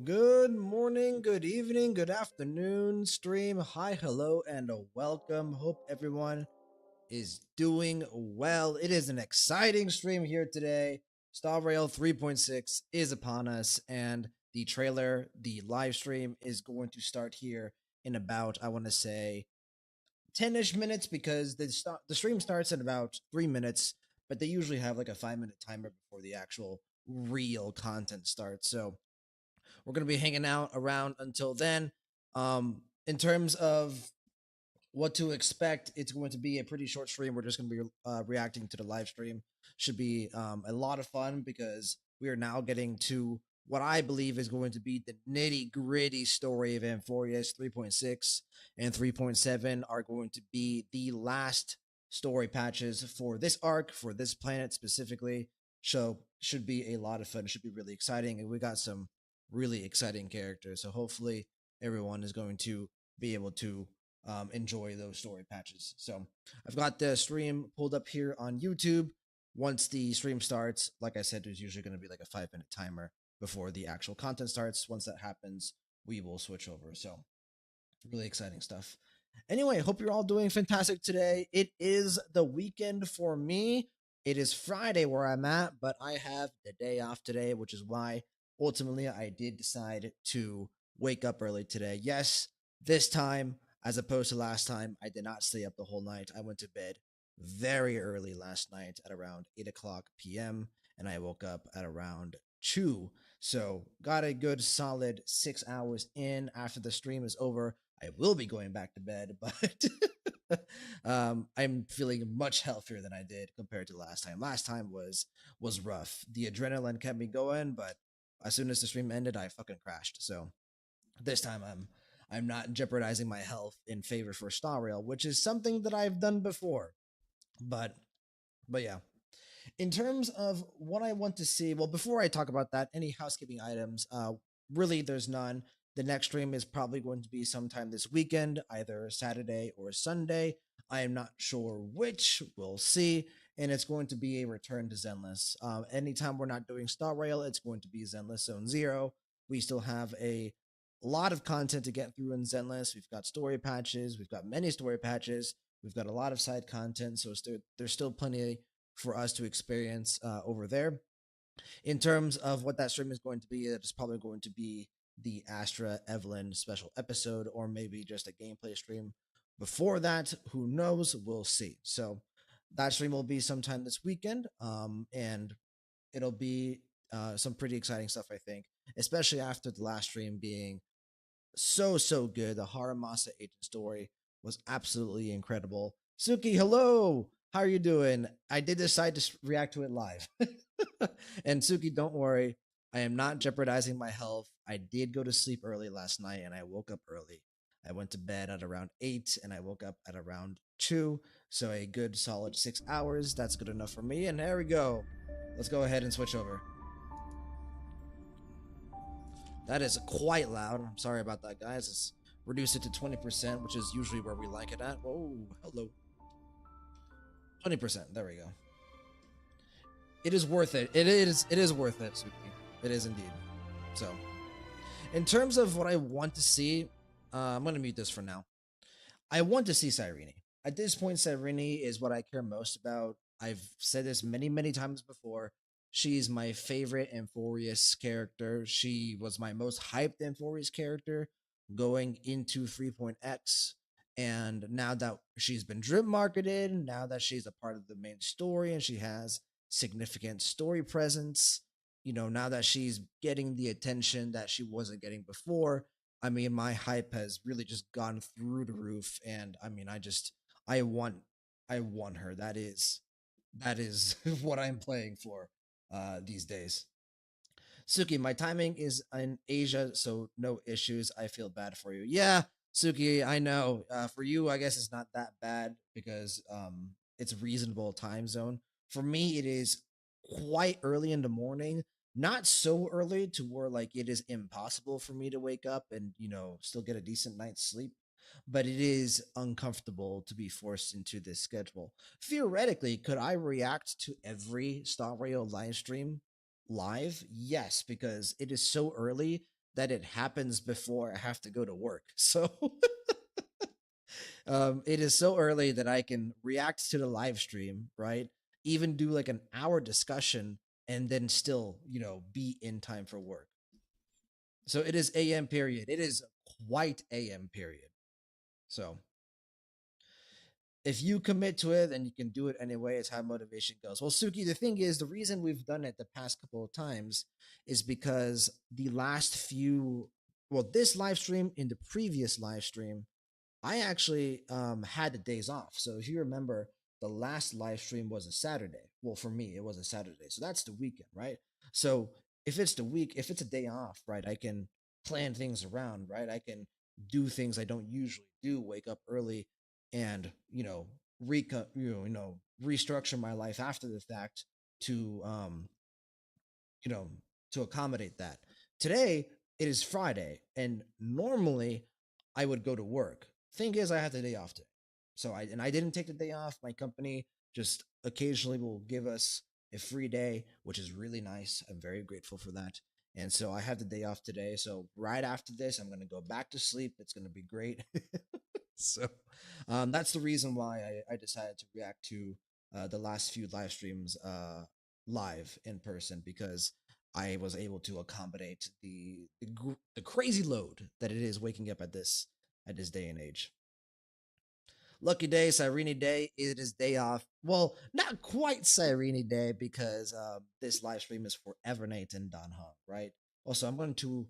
Good morning, good evening, good afternoon, stream. Hi, hello, and a welcome. Hope everyone is doing well. It is an exciting stream here today. Star Rail 3.6 is upon us, and the trailer, the live stream, is going to start here in about, I want to say, 10-ish minutes because the stream starts in about 3 minutes, but they usually have like a 5 minute timer before the actual real content starts. So we're going to be hanging out around until then. In terms of what to expect, it's going to be a pretty short stream. We're just going to be reacting to the live stream. Should be a lot of fun because we are now getting to what I believe is going to be the nitty gritty story of Amphorius. 3.6 and 3.7 are going to be the last story patches for this arc, for this planet specifically. So should be a lot of fun. Should be really exciting. And we got some really exciting characters. So hopefully everyone is going to be able to enjoy those story patches. So I've got the stream pulled up here on YouTube. Once the stream starts, like I said, there's usually going to be like a 5 minute timer before the actual content starts. Once that happens, we will switch over. So really exciting stuff. Anyway, hope you're all doing fantastic today. It is the weekend for me. It is Friday where I'm at, but I have the day off today, which is why ultimately I did decide to wake up early today. Yes, this time, as opposed to last time, I did not stay up the whole night. I went to bed very early last night at around 8 o'clock p.m., and I woke up at around 2. So, got a good solid 6 hours in after the stream is over. I will be going back to bed, but I'm feeling much healthier than I did compared to last time. Last time was rough. The adrenaline kept me going, but as soon as the stream ended, I fucking crashed. So this time I'm not jeopardizing my health in favor for Star Rail, which is something that I've done before. But but yeah, in terms of what I want to see, well, before I talk about that, any housekeeping items? Really, there's none. The next stream is probably going to be sometime this weekend, either Saturday or Sunday. I am not sure which. We'll see. And it's going to be a return to Zenless. Anytime we're not doing Star Rail, it's going to be Zenless Zone Zero. We still have a lot of content to get through in Zenless. We've got story patches. We've got many story patches. We've got a lot of side content. So there's still plenty for us to experience over there. In terms of what that stream is going to be, it's probably going to be the Astra Evelyn special episode, or maybe just a gameplay stream. Before that, who knows? We'll see. So that stream will be sometime this weekend, and it'll be some pretty exciting stuff, I think, especially after the last stream being so good. The Haramasa agent story was absolutely incredible. Suki, hello. How are you doing? I did decide to react to it live. And Suki, don't worry. I am not jeopardizing my health. I did go to sleep early last night and I woke up early. I went to bed at around 8 and I woke up at around 2. So a good solid 6 hours. That's good enough for me. And there we go. Let's go ahead and switch over. That is quite loud. I'm sorry about that, guys. Let's reduce it to 20%, which is usually where we like it at. Oh, hello. 20%. There we go. It is worth it. It is worth it, Suki. It is indeed. So, in terms of what I want to see, I'm gonna mute this for now. I want to see Cyrene. At this point, Cyrene is what I care most about. I've said this many times before. She's my favorite Amphorius character. She was my most hyped Amphorius character going into 3.x. And now that she's been drip marketed, now that she's a part of the main story and she has significant story presence, now that she's getting the attention that she wasn't getting before, I mean, my hype has really just gone through the roof, and I mean, I want, I want her. That is what I'm playing for, these days. Suki, my timing is in Asia, so no issues. I feel bad for you. Yeah, Suki, I know. For you, I guess it's not that bad because it's a reasonable time zone. For me, it is quite early in the morning. Not so early to where like it is impossible for me to wake up and still get a decent night's sleep. But it is uncomfortable to be forced into this schedule. Theoretically, could I react to every Star Rail live stream live? Yes, because it is so early that it happens before I have to go to work. So it is so early that I can react to the live stream, right? Even do like an hour discussion and then still, be in time for work. So it is AM period. It is quite AM period. So if you commit to it, then you can do it anyway. It's how motivation goes. Well, Suki, the thing is, the reason we've done it the past couple of times is because the last few, well, this live stream, in the previous live stream, I actually had the days off. So if you remember, the last live stream was a Saturday. Well, for me, it was a Saturday. So that's the weekend, right? So if it's a day off, right, I can plan things around, right? I can do things I don't usually do, wake up early and, restructure my life after the fact to you know, to accommodate that. Today it is Friday, and normally I would go to work. Thing is, I had the day off today, so I didn't take the day off. My company just occasionally will give us a free day, which is really nice. I'm very grateful for that. And so I have the day off today. So right after this, I'm gonna go back to sleep. It's gonna be great. So that's the reason why I decided to react to the last few live streams live in person, because I was able to accommodate the crazy load that it is waking up at this day and age. Lucky day, Cyrene day. It is day off. Well, not quite Cyrene day, because this live stream is for Evernate and Don Hong, right? Also, I'm going to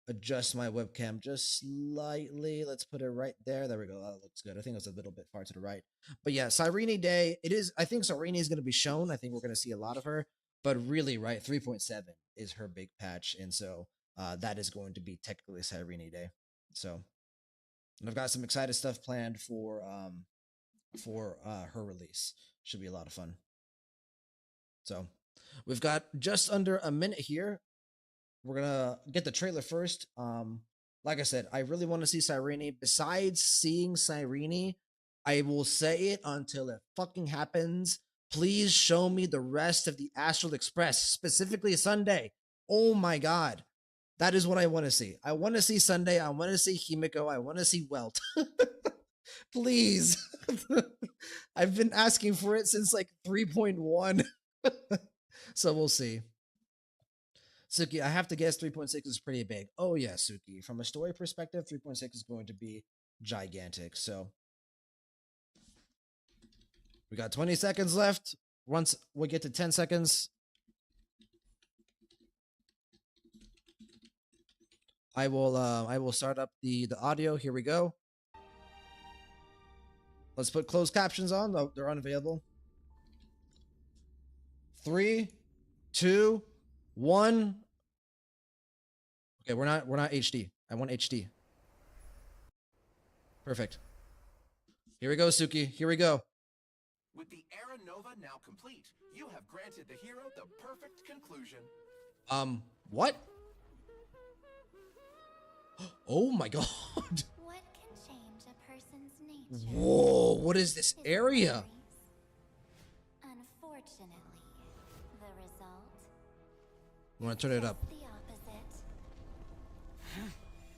adjust my webcam just slightly. Let's put it right there. There we go. That looks good. I think it was a little bit far to the right. But yeah, Cyrene day. It is. I think Cyrene is going to be shown. I think we're going to see a lot of her. But really, right, 3.7 is her big patch, and so that is going to be technically Cyrene day. So, and I've got some excited stuff planned for her release. Should be a lot of fun. So, we've got just under a minute here. We're gonna get the trailer first. Like I said, I really want to see Cyrene. Besides seeing Cyrene, I will say it until it fucking happens. Please show me the rest of the Astral Express, specifically Sunday. Oh my god. That is what I want to see. I want to see Sunday. I want to see Himiko. I want to see Welt. Please. I've been asking for it since like 3.1. So we'll see. Suki, I have to guess 3.6 is pretty big. Oh yeah, Suki. From a story perspective, 3.6 is going to be gigantic. So we got 20 seconds left. Once we get to 10 seconds, I will start up the audio. Here we go. Let's put closed captions on. Oh, they're unavailable. 3, 2, 1. Okay, we're not HD. I want HD. Perfect. Here we go, Suki. Here we go. With the Era Nova now complete, you have granted the hero the perfect conclusion. What? Oh my god. What can change a person's nature? Whoa, what is this area? Unfortunately, the result. I want to turn it up. The opposite.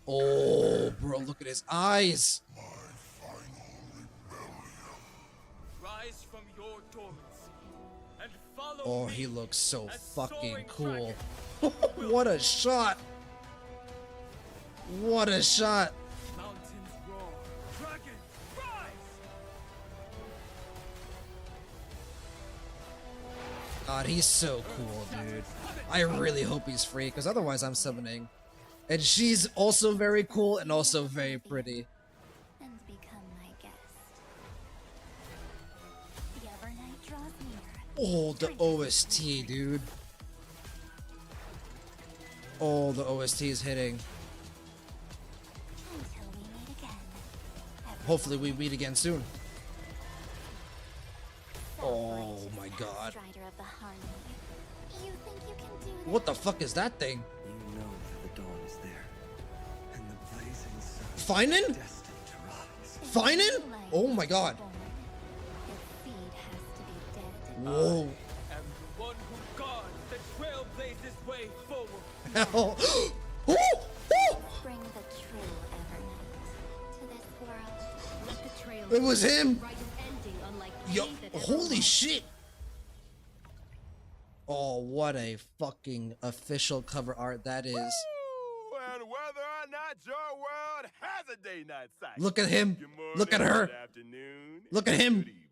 Oh, bro, look at his eyes. My final rebellion. Rise from your dormancy and follow Oh, me he looks so as fucking soaring cool. dragon. What a shot. What a shot. Mountains roar, dragon rise. God, he's so cool, dude. I really hope he's free, because otherwise I'm summoning. And she's also very cool and also very pretty. And become my guest. The Evernight draws near. Oh, the OST, dude. Oh, the OST is hitting. Until we meet again. Hopefully we meet again soon. Oh my god. Strider of the Harmony. You think you can do this? What the fuck is that thing? You know that the dawn is there, and the blazing sun Finan? destined to rise. Finan? Oh my god. Its seed has to be dead. Whoa. And the one who guards the trail blazes way forward. Hell. Oh! It was him. Right ending, unlike Yo, pain that ever holy lost. shit. Oh, what a fucking official cover art that is. And whether or not your world has a day-night cycle. Look at him. Good morning, Look at her. good afternoon, Look at and him. Good evening.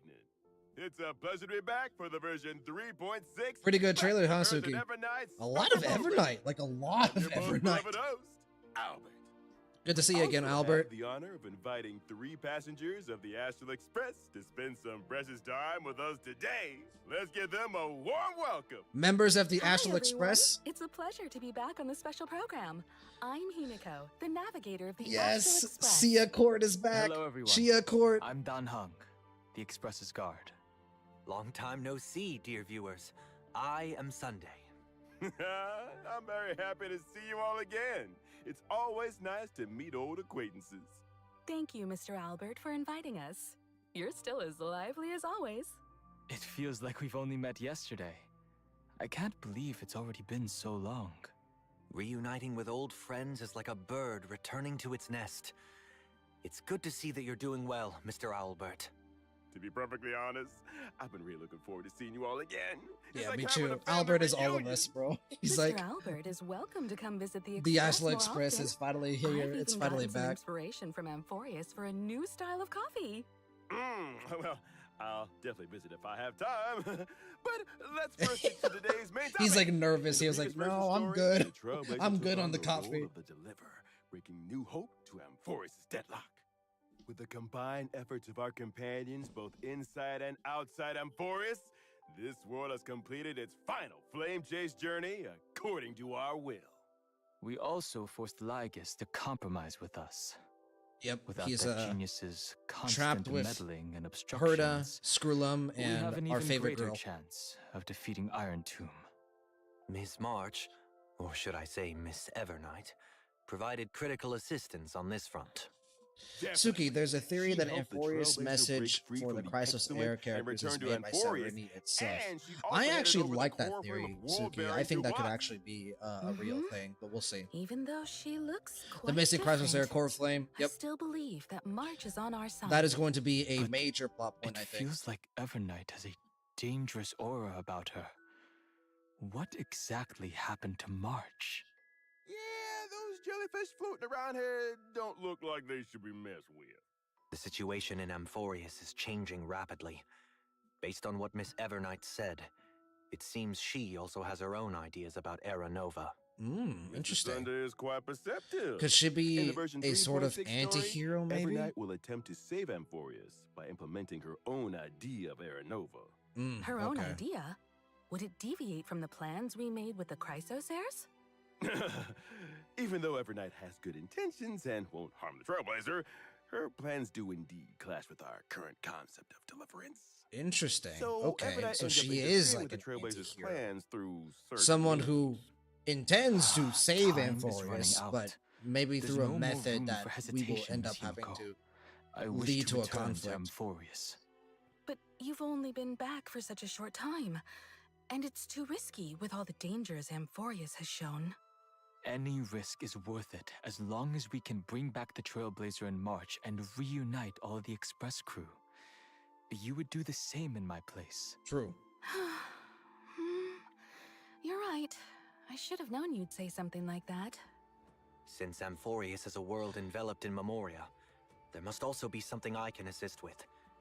It's a pleasure to be back for the version 3.6. Pretty good trailer, huh, Version Suki? Evernight's A lot of special program. Evernight. Like a lot of Your most Evernight. beloved host, Albert. Good to see you again, Also Albert. have the honor of inviting 3 passengers of the Astral Express to spend some precious time with us today. Let's give them a warm welcome. Members of the Hi, Astral everyone. Express. It's a pleasure to be back on the special program. I'm Himiko, the navigator of the Astral Yes, Express. Sia Court is back. Hello, everyone. Sia Court. I'm Dan Hung, the Express's guard. Long time no see, dear viewers. I am Sunday. I'm very happy to see you all again. It's always nice to meet old acquaintances. Thank you, Mr. Albert, for inviting us. You're still as lively as always. It feels like we've only met yesterday. I can't believe it's already been so long. Reuniting with old friends is like a bird returning to its nest. It's good to see that you're doing well, Mr. Albert. To be perfectly honest, I've been really looking forward to seeing you all again. It's Yeah, like me having too. a family Albert is all of reunion. us, bro. He's Mr. like, Albert is welcome to come visit the Express the Astral more Express often. is finally I've here. even It's finally gotten some back. inspiration from Amphorius for a new style of coffee. Well, I'll definitely visit if I have time. But let's first get to today's main topic. He's like nervous. In He the was like, previous no, version I'm story, good. the Trailblazers I'm took good on the role coffee. of the Deliverer, bringing new hope to Amphorius' deadlock. With the combined efforts of our companions, both inside and outside Amphorius, this world has completed its final flame chase journey according to our will. We also forced Lygus to compromise with us. Yep, Without he's that genius's trapped constant with meddling and Herda, obstructions, Skrullum, we have an and our even favorite greater girl. chance of defeating Iron Tomb. Ms. March, or should I say Miss Evernight, provided critical assistance on this front. Suki, there's a theory She that helped the Amphorius' Trailblazer message break free for from the the Chrysos excellent Air and characters is return to made by Amphorius, Cyrene itself. and she also I handed actually over the like that core theory, frame of Suki. I Wallberry think to that could Watts. actually be a real thing, but we'll see. Even though she looks quite The Mystic Chrysos Air different, Core Flame. I Yep, still believe that March is on our side. that is going to be a But major plot point, It I think. feels like Evernight has a dangerous aura about her. What exactly happened to March? Yeah, those jellyfish floating around here don't look like they should be messed with. The situation in Amphorius is changing rapidly. Based on what Miss Evernight said, it seems she also has her own ideas about Era Nova. Mr. Interesting. Thunder is quite perceptive. Could she In be the version a sort of 3.6 story, anti-hero, maybe? Evernight will attempt to save Amphorius by implementing her own idea of Era Nova. Her own Okay. idea? Would it deviate from the plans we made with the Chrysos heirs? Even though Evernight has good intentions and won't harm the Trailblazer, her plans do indeed clash with our current concept of deliverance. Interesting. So Okay, Evernight so ends up she interfering is with like the an Trailblazer's anti-hero. plans through certain Someone means. who intends to save Time is Amphorius, running out. but maybe There's through a no more method room that for we will hesitation, end up Miss having Himiko. to I wish lead to a return conflict. Amphorius. But you've only been back for such a short time. And it's too risky with all the dangers Amphorius has shown. Any risk is worth it as long as we can bring back the Trailblazer in March and reunite all the Express crew. You would do the same in my place. True. You're right. I should have known you'd say something like that. Since Amphorius is a world enveloped in Memoria, there must also be something I can assist with.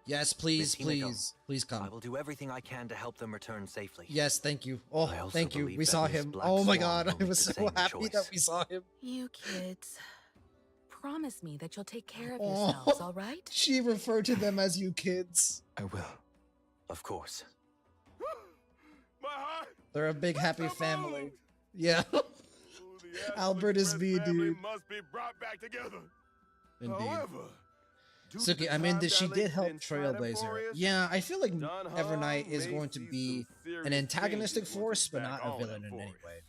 Yes, please, Miss Himiko, please I come. will do everything I can to help them return safely. Yes, thank you. Oh, I also thank you. believe We that saw Miss him. Black Oh my Swan god, will I make was the so same happy that choice. we saw him. You kids. Promise me that you'll take care of Oh. yourselves, all right? She referred to them as you kids. I will. Of course. My heart! They're a big happy so family. moved. Yeah. Oh, the Astral Albert is Express me, family dude. must be brought back together. Indeed. However, due to Suki, the I mean, time she did dilation help inside Trailblazer. Amphorius, Yeah, I feel like Don Evernight Hung is may going to see be some serious an antagonistic changes once force, he's but back not a on villain in any Amphorius. way.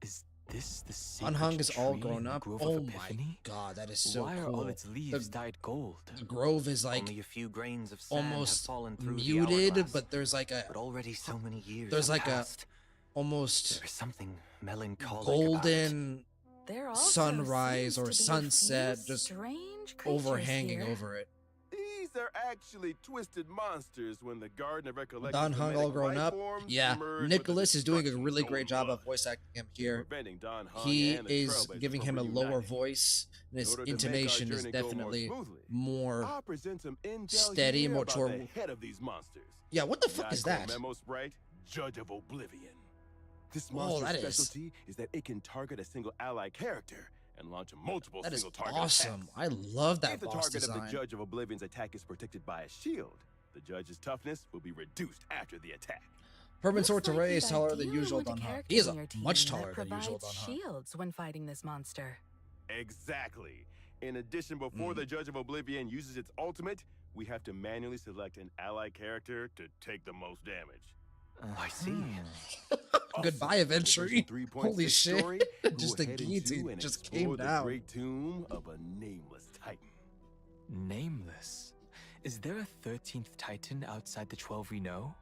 Is this the sacred Unhung is all tree grown in the up. Grove Oh of my Epiphany? god, that is so Why are cool. all its leaves The dyed gold? grove is like Only a few grains of sand have almost fallen through the muted, hourglass, but there's like a but already so many years there's have like a passed. almost There's something melancholic golden There also sunrise seems or to be a sunset few just strange creatures overhanging here. over it. These are actually twisted monsters when the Garden of Recollection Don Hung all grown up. Yeah, Nicholas is doing a really great job of voice acting him here. Preventing Don Hung He and the is Trailblazers giving from him a lower reuniting. voice, and his In order to make our intonation is journey go more definitely smoothly, more I'll present some intel steady, here more about toward. the head of these monsters. Yeah, what the fuck is that? Memo Sprite, Judge of Oblivion. This Oh, monster's that is- specialty is that it can target a single allied character and launch multiple That is single target awesome. attacks. I love that If the boss target of design. the Judge of Oblivion's attack is protected by a shield, the judge's toughness will be reduced after the attack. Permanent sword Looks to like Ray you'd is taller than ideally usual want a Don Hung. character He is in your team much that taller than usual provides Don Hung. shields when fighting this monster. Exactly. In addition, before the Judge of Oblivion uses its ultimate, we have to manually select an allied character to take the most damage. I see. Goodbye, Adventure. Holy shit. Story, Just the we'll head guillotine into and just explore came the down. great tomb of a nameless titan. Nameless. Is there a 13th Titan outside the 12 we know?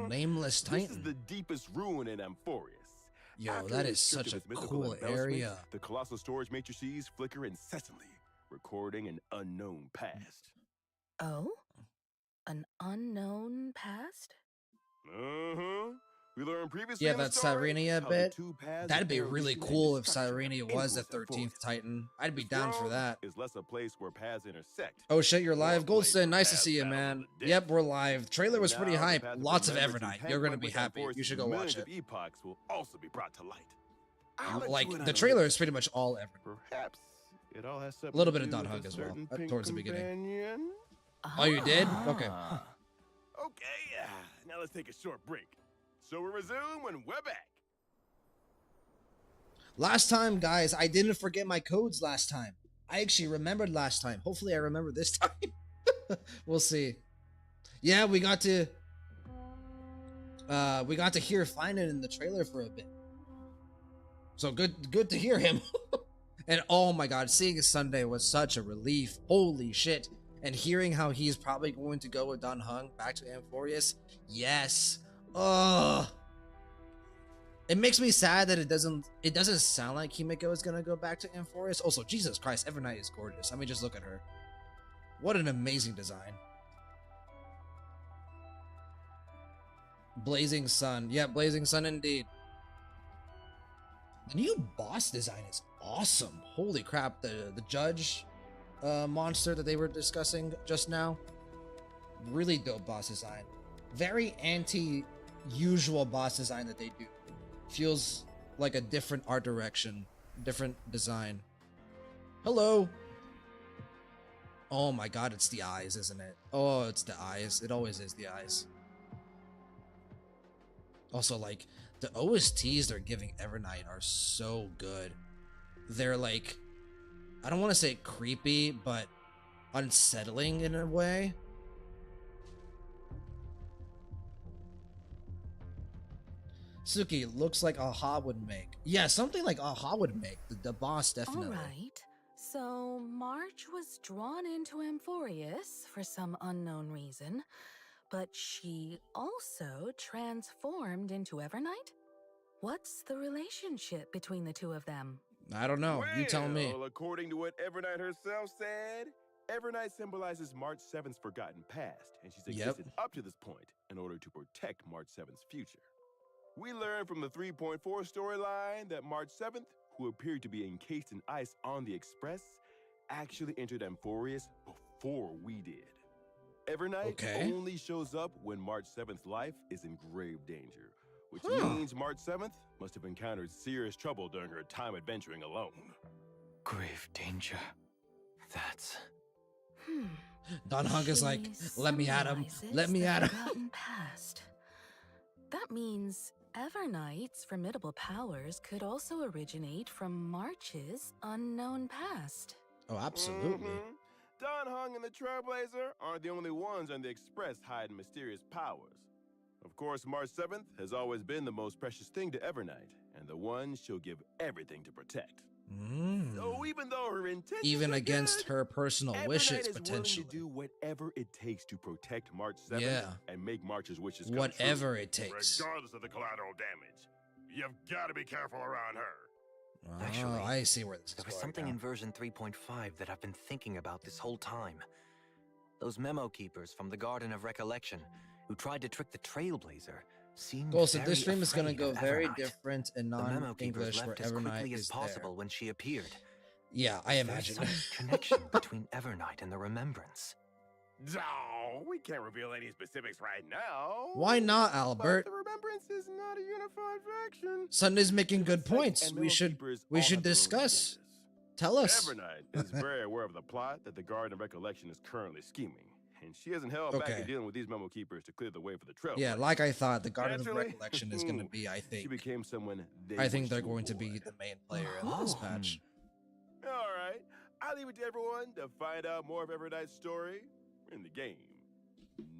Nameless This is Titan. the deepest ruin in Amphorius. Yo, After that it is stripped such of a its mythical cool embellishments, area. The colossal storage matrices flicker incessantly, recording an unknown past. Oh? An unknown past? Uh-huh. We learned previously Yeah, in the that's story Cyrene how the bit. two paths That'd of be really evolution and cool if destruction Cyrene was the influence 13th Amphorius. Titan. I'd be This down for world that. is less a place where paths intersect. Oh shit, you're more a live. place Goldston, where nice to paths see you, battle man. to the Yep, death. we're live. Trailer was pretty Now, the hype. path Lots of remembrance and Evernight. You're gonna tank be with happy. Amphorius You should through go watch millions it. of epochs will also be brought to light. I'll let you Like, in on the a trailer little. is pretty much all Evernight. Perhaps it all has something A little to bit of do Don with Hug a as well, certain pink towards the beginning. companion. Oh, you did? Ah. Okay. Okay, now let's take a short break. So we'll resume when we're back. Last time, guys, I didn't forget my codes last time. I actually remembered last time. Hopefully I remember this time. We'll see. Yeah, we got to hear Finan in the trailer for a bit. So good to hear him. And oh my god, seeing Sunday was such a relief. Holy shit. And hearing how he's probably going to go with Don Hung back to Amphorius. Yes. Ugh. It makes me sad that it doesn't sound like Himiko is gonna go back to Amphorius. Also, Jesus Christ, Evernight is gorgeous. I mean, just look at her. What an amazing design. Blazing Sun. Yeah, Blazing Sun indeed. The new boss design is awesome. Holy crap, the judge monster that they were discussing just now. Really dope boss design. Very anti-usual boss design that they do. Feels like a different art direction, different design. Hello. Oh my god, it's the eyes, isn't it? Oh, it's the eyes. It always is the eyes. Also, like, the OSTs they're giving Evernight are so good. They're like, I don't want to say creepy, but unsettling in a way. Suki looks like Aha would make. Yeah, something like Aha would make. The boss, definitely. All right. So March was drawn into Amphorius for some unknown reason, but she also transformed into Evernight? What's the relationship between the two of them? I don't know. You tell me. Well, according to what Evernight herself said, Evernight symbolizes March 7th's forgotten past, and she's Yep. existed up to this point in order to protect March 7th's future. We learned from the 3.4 storyline that March 7th, who appeared to be encased in ice on the Express, actually entered Amphorius before we did. Evernight Okay. only shows up when March 7th's life is in grave danger, which Huh. means March 7th must have encountered serious trouble during her time adventuring alone. Grave danger. That's... Don Hung is like, She let me at him. symbolizes Let me the at him. forgotten past. That means Evernight's formidable powers could also originate from March's unknown past. Oh, absolutely. Mhm. Don Hung and the Trailblazer aren't the only ones on the Express hiding mysterious powers. Of course, March 7th has always been the most precious thing to Evernight, and the one she'll give everything to protect. So even though her intentions Even are against good, her personal Evernight wishes, is potentially. willing to do whatever it takes to protect March 7th Yeah. and make March's wishes come Whatever true. it takes. Regardless of the collateral damage. You've got to be careful around her. Actually, Oh, I see where this is There was going something now. in version 3.5 that I've been thinking about this whole time. Those memo keepers from the Garden of Recollection who tried to trick the Trailblazer seemed Also, very this stream is gonna afraid go of very Evernight. different in The memo keepers non-English where left as Evernight quickly as is possible there. when she appeared. Yeah, I There's imagine. some connection between Evernight and the Remembrance. Oh, we can't reveal any specifics right now. Why not, But Albert? the Remembrance is not a unified faction. Sunday's making good Just like points. and We Memo should Keepers we all should have their own discuss. agendas. Tell us. Evernight is very aware of the plot that the Garden of Recollection is currently scheming, and she hasn't held back Okay. in dealing with these Memo Keepers to clear the way for the trail. Yeah, like I thought, the Garden of Naturally, Recollection is going to be, I she think, became someone they I think wish they're going to avoid. be the main player in this Oh. patch. All right, I'll leave it to everyone to find out more of Evernight's story in the game.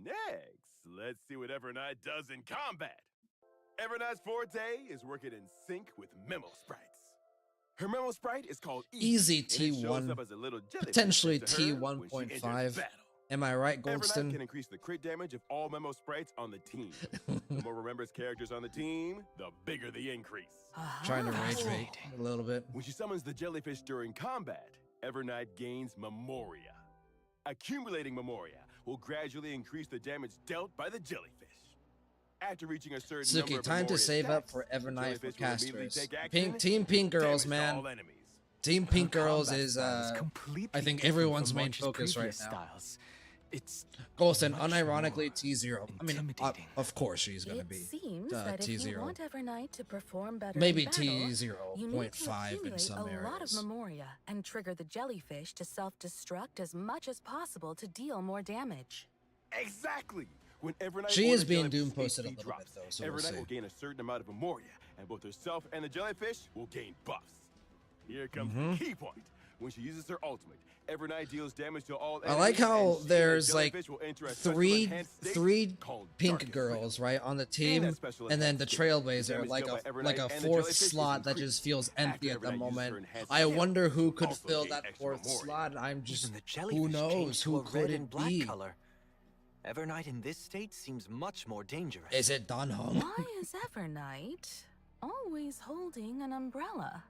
Next, let's see what Evernight does in combat. Evernight's forte is working in sync with Memo Sprites. Her Memo Sprite is called Easy and it shows T1, up as a little jellyfish potentially next to her when she enters T1.5. battle. Am I right, Evernight Goldston? can increase the crit damage of all Memo Sprites on the team. The more Remembers characters on the team, the bigger the increase. Trying to rage bait Fascinating. a little bit. When she summons the jellyfish during combat, Evernight gains Memoria. Accumulating Memoria will gradually increase the damage dealt by the jellyfish. After reaching a certain number Suki, of time to Memoria save up stacks, for the Evernight for jellyfish will immediately casters. take action, Team Pink Girls, damage man. all enemies. Team Pink Her Girls combat is style completely I think different everyone's from main March's focus right previous now. styles. It's Goldston, much unironically more T0. I mean, intimidating. of course she's gonna It be seems that if you T0. want Evernight to perform better Maybe in battle, you need to T0.5 in accumulate some a lot of areas. Memoria and trigger the jellyfish to self-destruct as much as possible to deal more damage. Exactly. When Evernight She or is the being jellyfish doom posted a HP little drops, bit, though, so we'll Evernight see. will gain a certain amount of Memoria, and both herself and the jellyfish will gain buffs. Here comes the key point. When she uses her ultimate, Evernight deals damage to all I like enemies, and how she and the there's like jellyfish will enter a special three enhanced state three called pink Darkest girls Freedom. right on the In team, that special and then the enhanced state, Trailblazer, damage like dealt by a Evernight like a and the fourth jellyfish is slot that increased. just feels empty After at the Evernight uses her moment. enhanced I skill, wonder who she'll could also fill gain that extra fourth Memoria. slot. I'm just Even the jellyfish who knows changed to who a could red it and black be? color. Evernight in this state seems much more dangerous. Is it Don Hong? Why is Evernight always holding an umbrella?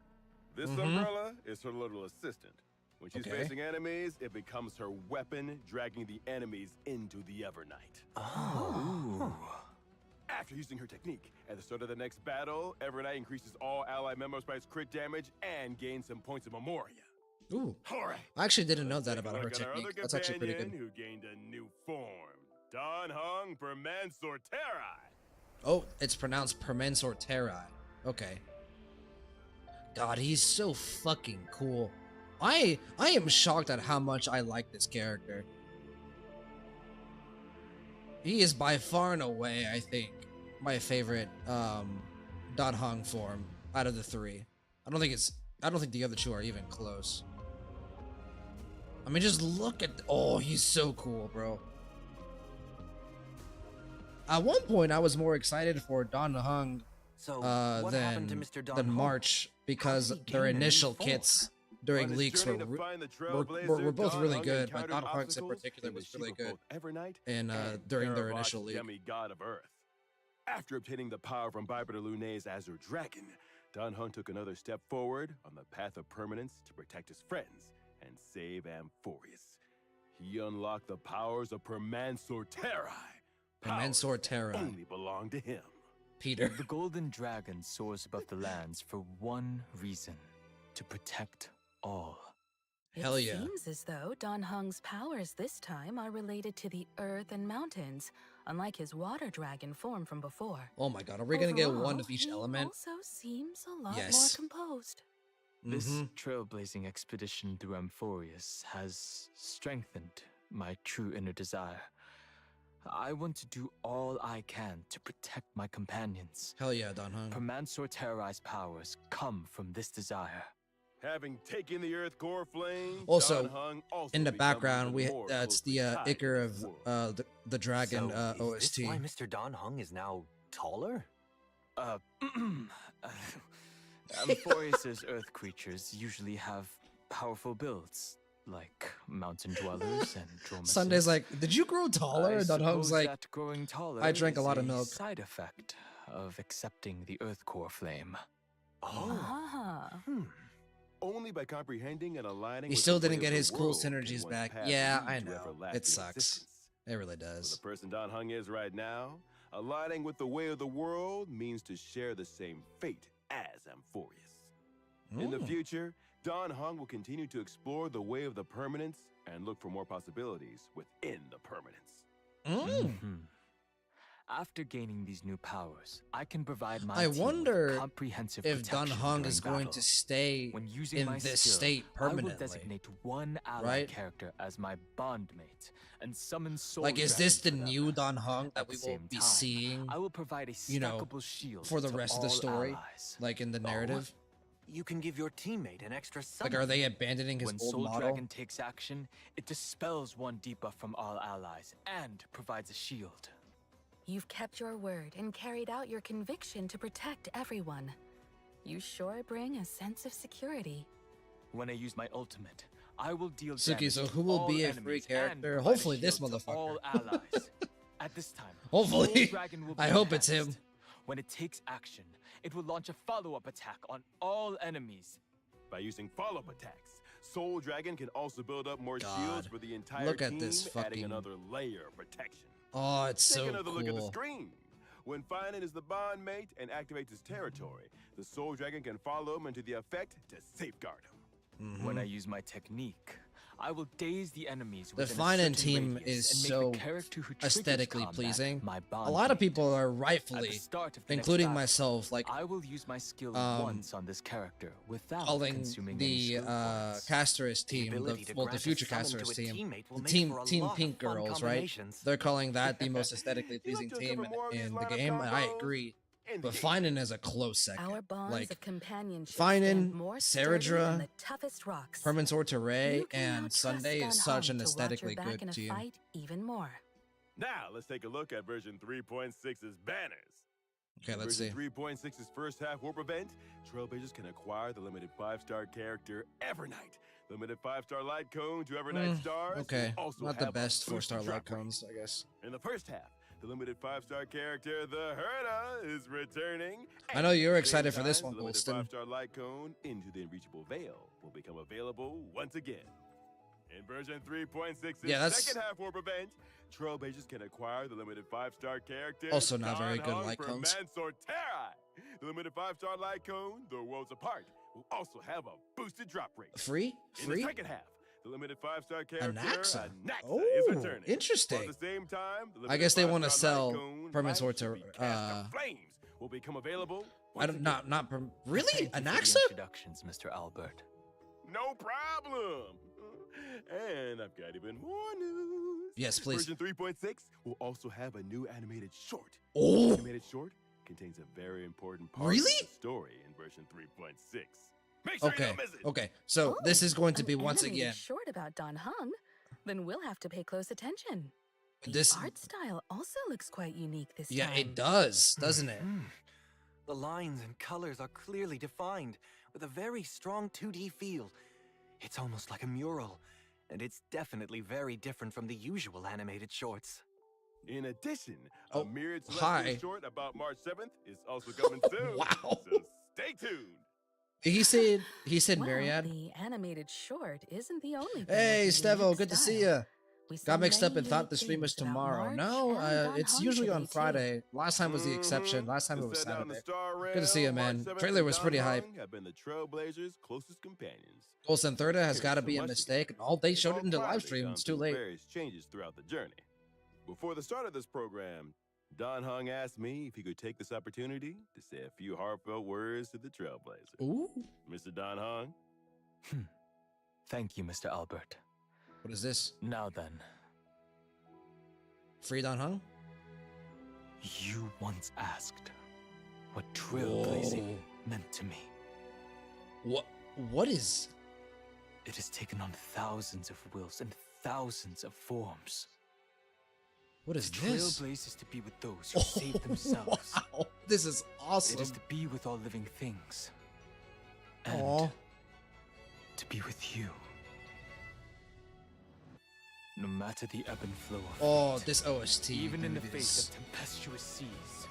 This Mhm. umbrella is her little assistant. When she's Okay. facing enemies, it becomes her weapon, dragging the enemies into the Evernight. Oh. After using her technique, at the start of the next battle, Evernight increases all ally Memo Sprites' crit damage and gains some points of Memoria. Ooh, All right. I actually didn't know let's that take a about her look at our other technique. That's actually pretty companion good. Who gained a new form. Don Hung for Mansorteri. Oh, it's pronounced Permensor Terrai. Okay. God, he's so fucking cool. I am shocked at how much I like this character. He is by far and away, I think, my favorite Don Hong form out of the three. I don't think the other two are even close. I mean, just look at oh, he's so cool, bro. At one point, I was more excited for Don Hung So, what happened to Mr. Don than Hong? March because How did he their gain a new initial form? kits On during his leaks journey to find the were both Trailblazer, really Don good, Hung but Don encountered Hung's in obstacles particular in the was really shape of good both Evernight in and during their Karabakh, initial leak. demigod of Earth. After obtaining the power from Bipedal Lune's Azure Dragon, Don Hung took another step forward on the path of permanence to protect his friends and save Amphorius. He unlocked the powers of Permansorteri. Permensor Terra, Only belong to him. Peter. The golden dragon soars above the lands for one reason: to protect all. Hell yeah. It seems as though Don Hung's powers this time are related to the earth and mountains, unlike his water dragon form from before. Oh my god, are we gonna get one Overall, of each he element? also seems a lot Yes. more composed. This Mhm. trailblazing expedition through Amphorius has strengthened my true inner desire. I want to do all I can to protect my companions. Hell yeah, Don Hung. Permansorteri's powers come from this desire. Having taken the Earth core flame, Also, Don Hung also In the becomes background, even we more it's the closely tied Icar to of this world. the dragon So, is OST. this why Mr. Don Hung is now taller? Amphorius's earth creatures usually have powerful builds, like mountain dwellers and dromedaries. Sunday's like, did you grow taller? I Don Hung's suppose like, that growing taller I drank a is lot of milk. Side effect of accepting the earth core flame. Oh. Ah. Only by comprehending and aligning. He with still the didn't way of get the his cool world can synergies one's back. path Yeah, lead I to know. everlasting It sucks. existence. It really For does. the person Don Hung is right now, aligning with the way of the world means to share the same fate as Amphorius. In the future, Don Hung will continue to explore the way of the permanence and look for more possibilities within the permanence. Mhm. After gaining these new powers, I can provide my I team with wonder comprehensive if Don protection Hung during is going battle. to stay When using in my this skill, state I will permanently. designate one ally right? character as my bondmate and summon soul Like, is this the dragons for them. new Don Hung that At we the will same be time, seeing, I will provide a you know, stackable shield for the to rest of the all story? allies. Like in the narrative? You can give your teammate an extra summon. Like, are they abandoning his When old Soul model? Dragon takes action, it dispels one debuff from all allies and provides a shield. You've kept your word and carried out your conviction to protect everyone. You sure bring a sense of security. When I use my ultimate, I will deal Suki, damage so to who will all be a enemies free and character? provide a Hopefully this shield to motherfucker. all allies. At this time, Hopefully. Soul Dragon will be I hope it's enhanced. him. When it takes action, it will launch a follow-up attack on all enemies. By using follow-up attacks, Soul Dragon can also build up more God. shields for the entire Look team, at this adding fucking- another layer of protection. Oh, it's Take so another look at the cool. screen. When Finan is the bond mate and activates his territory, the Soul Dragon can follow him into the effect to safeguard him. When I use my technique, I will daze the enemies The within a Finan certain team radius is and make so the character who triggers aesthetically combat pleasing. my A lot of bondmate. people are At the rightfully, start of the next including battle, myself, like I will use my skill once on this character without calling consuming any the skill points. Casterus team, ability to the grant a future summon to Casterus a team, teammate will the make team for a Team lot of Pink fun Girls, right? combinations. They're calling that the most aesthetically You pleasing like to team uncover more of these in the lineup game, and I combos? agree. In the But game. Finan is a close second. Our bonds Like of companionship Finan, stand more sturdy than Saradra, the toughest rocks. Permansor Teray, You can now and trust Sunday Don is such Hung an to watch aesthetically your back good in a team. fight even more. Now, let's take a look at version 3.6's banners. Okay, In let's see. version 3.6's first half warp event, Trailblazers can acquire the limited 5-star character Evernight. Limited 5-star light cone to Evernight stars. Okay, will also not the have a best boosted 4-star drop light rate. cones, I guess. In the first half, the limited 5-star character, the Herda, is returning. I know you're At the same excited for this time, one, the limited Golston. 5-star light cone into the Unreachable Veil will become available once again. In version 3.6's Yeah, that's- second half warp event, Trailblazers can acquire the limited 5-star character. Also not very Don good Hung light from cones. Mansorterra. The limited 5-star light cone, The Worlds Apart, will also have a boosted drop rate. Free? In the Free? second half, the limited 5-star character Anaxa. Anaxa Oh, is returning. interesting. While at the same time, the I guess they limited wanna 5-star sell light cone, Permanent Light Sword Shall to, Be Cast to Flames will become available. I once don't, again. not really? Thank you for the Anaxa? introductions, Mr. Albert. No problem. And I've got even more news. Yes, please. Version 3.6 will also have a new animated short. Oh, Animated short contains a very important part Really? of the story in version 3.6. Make sure you okay, don't miss it. okay. So Oh, this is going to be an once animated again. short about Don Hung. Then we'll have to pay close attention. The This, art style also looks quite unique this yeah, time. it does, doesn't it? The lines and colors are clearly defined, with a very strong 2D feel. It's almost like a mural, and it's definitely very different from the usual animated shorts. In addition, Oh, a mirrored hi. Celestial short about March 7th is also coming soon. Wow. So stay tuned. He said Well, Myriad. the animated short isn't the only thing Hey, with a Stevo, unique good to see style. you. We saw Got mixed up many and thought unique the stream was things about tomorrow. March No, and Don it's Hung usually today, on too. Friday. Last time was the exception. Last time it To was set down the Saturday. Star Good to see you, Rail, man. March 7th Trailer and was Don pretty hype. Hung have been the Trailblazers' closest companions. Golson Thirda has got to So be a much to mistake. get. Oh, they They've showed all it in the live quietly stream. gone It's too through late. Various changes throughout the journey. Before the start of this program, Don Hung asked me if he could take this opportunity to say a few heartfelt words to the Trailblazers. Ooh, Mr. Don Hung, Thank you, Mr. Albert. what is this? Now then, Free Don Hung? you once asked what trailblazing Whoa. meant to me. What is? It has taken on thousands of wills and thousands of forms. What is To this? trailblaze is to be with those who save themselves. Wow, this is awesome. It is to be with all living things. And Aw. to be with you. No matter the ebb and flow of Oh, fate, this OST. even in the dude, face is- of tempestuous seas,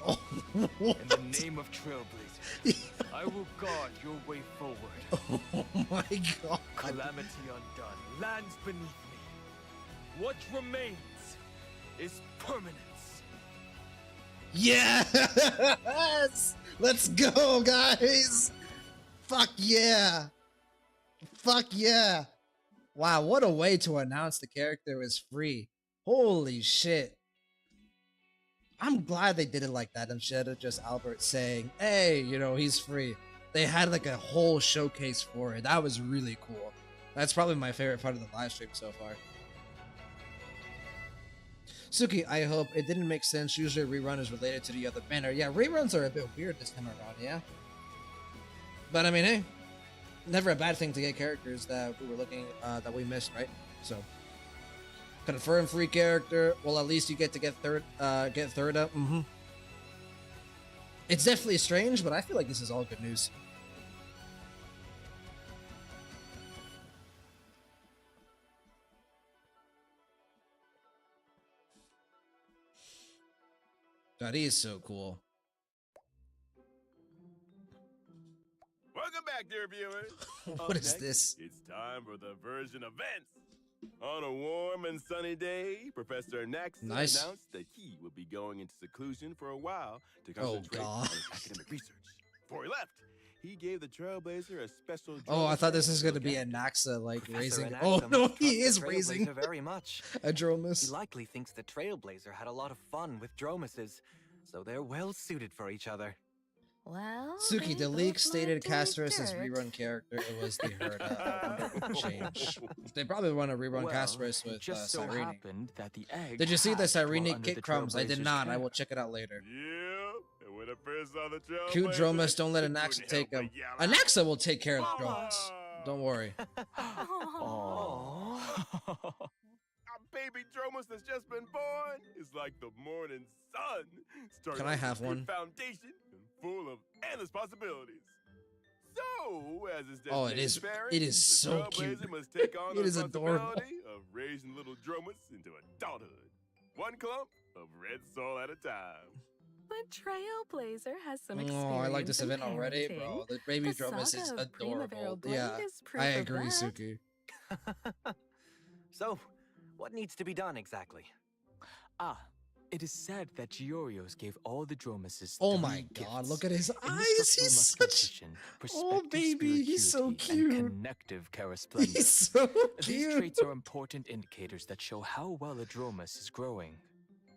Oh, in what? the name of Trailblazer, I will guard your way forward. Oh my god. Calamity undone, lands beneath me. What remains is permanence. Yes! Let's go, guys! Fuck yeah! Fuck yeah! Wow, what a way to announce the character is free. Holy shit. I'm glad they did it like that instead of just Albert saying, hey, you know, he's free. They had like a whole showcase for it. That was really cool. That's probably my favorite part of the live stream so far. Suki, I hope it didn't make sense. Usually rerun is related to the other banner. Yeah, reruns are a bit weird this time around, yeah? But I mean, hey, never a bad thing to get characters that we were looking, that we missed, right? So, confirm free character. Well, at least you get to get third up. Mm-hmm. It's definitely strange, but I feel like this is all good news. That is so cool. Welcome back, dear viewers. What Up is next, this? It's time for the version events. On a warm and sunny day, Professor Naxa Nice. announced that he would be going into seclusion for a while to Oh, concentrate on God. his academic research. Before he left, he gave the Trailblazer a special. Oh, I thought this was was gonna be a Naxa like Professor raising. Anaxa Oh no, must he trust is the raising Trailblazer very much. a Dromus. He likely thinks the Trailblazer had a lot of fun with Dromuses, so they're well suited for each other. Well, Suki, they the both leak stated like to eat Castorus' dirt. rerun character. It was the herd. I wonder what would change. They probably want to rerun Well, Castorus it with just so Cyrene. happened that the egg Did you see the hatched while Cyrene under kick the crumbs? I did Trailblazer's not. I care. will check it out later. Yeah, and when I first saw the Trailblazer, Cute Dromus, don't let I couldn't Anaxa take help him. but yell out, Anaxa will take care of the "Mama!" Dromus. Don't worry. Aww. Our baby Dromus that's just been born is like the morning sun. Starting Can I off with have a good one? Foundation and full of endless possibilities. So, as his Oh, it is- designated parent, it is the so Trailblazer cute. must take on It the is adorable. responsibility of raising little Dromus into adulthood, one clump of red soil at a time. But Trailblazer has some Oh, experience I like this in event already, parenting. bro. The baby The Dromus is saga of Primavera adorable. Blade Yeah, is proof I of agree, that. Suki. So, what needs to be done exactly? Ah, it is said that Giorios gave all the Dromuses Oh 3 my god, gifts. look at his eyes. Indestructible He's such. musculation, Oh, perspective baby, he's so spirit acuity, cute. and connective charasplendor. He's so These cute. traits are important indicators that show how well a Dromus is growing.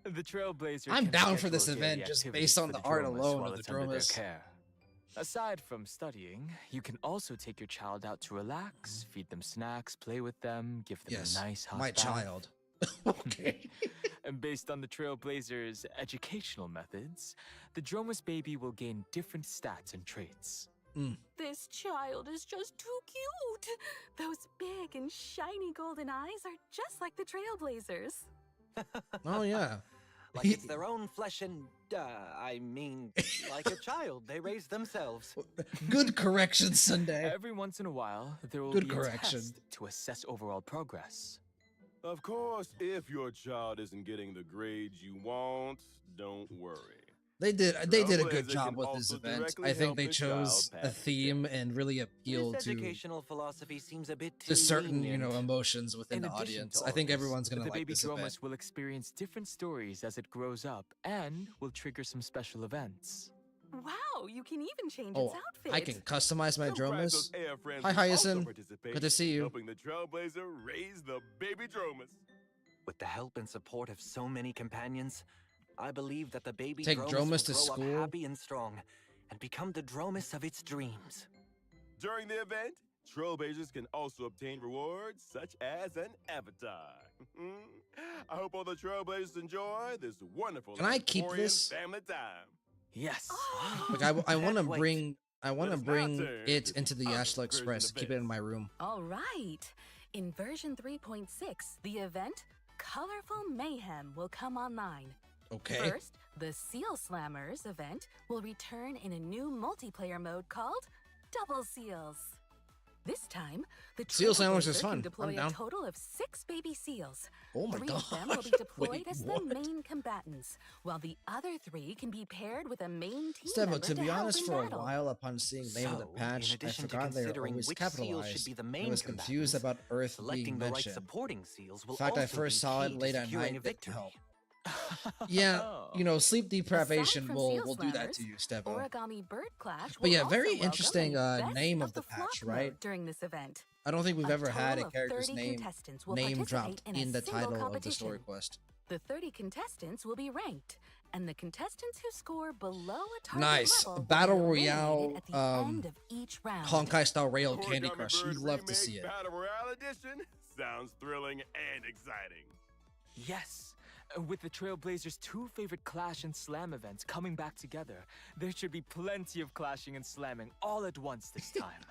The Trailblazer I'm can down for this schedule daily event just activities based on for the art Dromus alone while of the it's under their Dromus. care. Aside from studying, you can also take your child out to relax, feed them snacks, play with them, give them Yes, a nice hot my bath. child. Okay. And based on the Trailblazer's educational methods, the Dromus baby will gain different stats and traits. This child is just too cute. Those big and shiny golden eyes are just like the Trailblazers. Oh yeah. Like it's their own flesh and, I mean, like a child they raise themselves. Good correction, Sunday. Every once in a while, there will Good be correction. a test to assess overall progress. Of course, if your child isn't getting the grades you want, don't worry. They did a good Trailblazer job can with this also event. directly I think help they the chose child a pass the theme and really appealed This to educational philosophy seems a bit too certain, you know, lenient. emotions within In the addition audience. to I all think this, everyone's gonna the like baby this Dromus event. will experience different stories as it grows up and will trigger some special events. Wow, you can even change Oh, its outfit. I can customize my Surprise Dromus. those AR friends Hi, who also Hyacinth. participate, Good to see you. Helping the Trailblazer raise the baby Dromus. With the help and support of so many companions, I believe that the baby Take Dromus Dromus will to grow school? up happy and strong, and become the Dromus of its dreams. During the event, Trailblazers can also obtain rewards such as an avatar. I hope all the Trailblazers enjoy this wonderful Can I keep Emporian this? family time. Yes. Like I want to Can't wait. bring I want to Let us now bring turn it to into the other Ashla version Express. of Keep it in this. my room. All right. In version 3.6, the event Colorful Mayhem will come online. Okay. First, the Seal Slammers event will return in a new multiplayer mode called Double Seals. This time, the Seal sandwich Trailblazer is fun. can I'm deploy a down. total of 6 baby seals. Oh my 3 of them god. will be deployed Wait, as what? the main combatants, while the other 3 can be paired with a main team Stefan, member to be help honest, in for a battle. while upon seeing the name of the So, in patch, I addition to forgot they were considering always which seal should capitalized. be the I main was confused combatants, about Earth selecting being the right mentioned. supporting seals will In fact, I also first be saw key it to late at securing a night. That victory. helped. Yeah, you know, sleep deprivation from will seal do that slammers, to you, Stefan. Origami Bird Clash But will yeah, also very welcome interesting a best name of of the flock patch, mode right? during this event. I don't think we've A ever had a total of character's 30 name contestants will dropped participate in a in the single title of the competition. story quest. The 30 contestants will be ranked, and the contestants who score below a target Nice. level will Battle be eliminated Royale, at the end of each round. Honkai style Rail Origami Candy Crush. Bird You'd love to Remake see it. Battle Royale Edition sounds thrilling and exciting. Yes! With the Trailblazers' 2 favorite Clash and Slam events coming back together, there should be plenty of clashing and slamming all at once this time.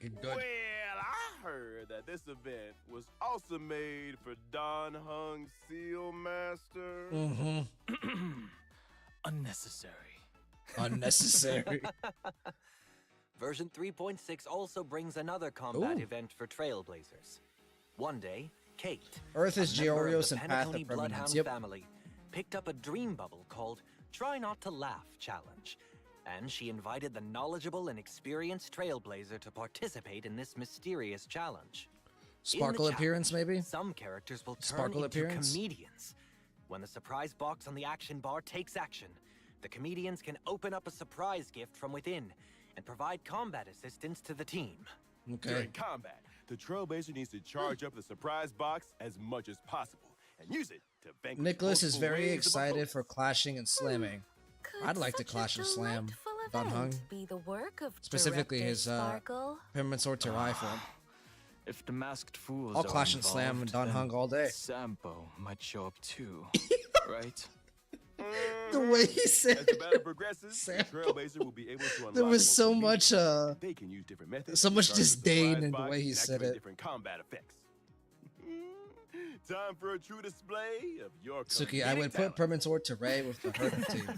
Good. Well, I heard that this event was also made for Don Hung Seal Master. Mm-hmm. Unnecessary. Unnecessary. Version 3.6 also brings another combat Ooh. event for Trailblazers. One day, Kate, Earth is a member of Georios the and Path of Penacony Permanence. Bloodhound Yep. family, picked up a dream bubble called Try Not to Laugh Challenge, and she invited the knowledgeable and experienced Trailblazer to participate in this mysterious challenge. In the Sparkle appearance, challenge, maybe? Some characters will turn Sparkle into appearance? comedians. When the surprise box on the action bar takes action, the comedians can open up a surprise gift from within and provide combat assistance to the team. Okay. During combat, the Trailblazer needs to charge up the surprise box as much as possible and use it to vanquish Nicholas is multiple very waves of excited opponents. for clashing and slamming. Could I'd like to such a clash and slam delightful Don Hung. event be the work of Specifically Director his Sparkle? Permanent Sword to rifle. If the masked fools I'll are clash and slam involved, Don then Hung all day. Sampo might show up too, right? The way he said As the battle progresses, the Sample. Trailblazer will be able to unlock There was more so comedians. much They can use different methods so to much charge the disdain surprise in the box way he and said activate it. different combat effects. Time for a true display of your Suki, I comedic would put talent. Permanent Sword to Ray with the Hermit team.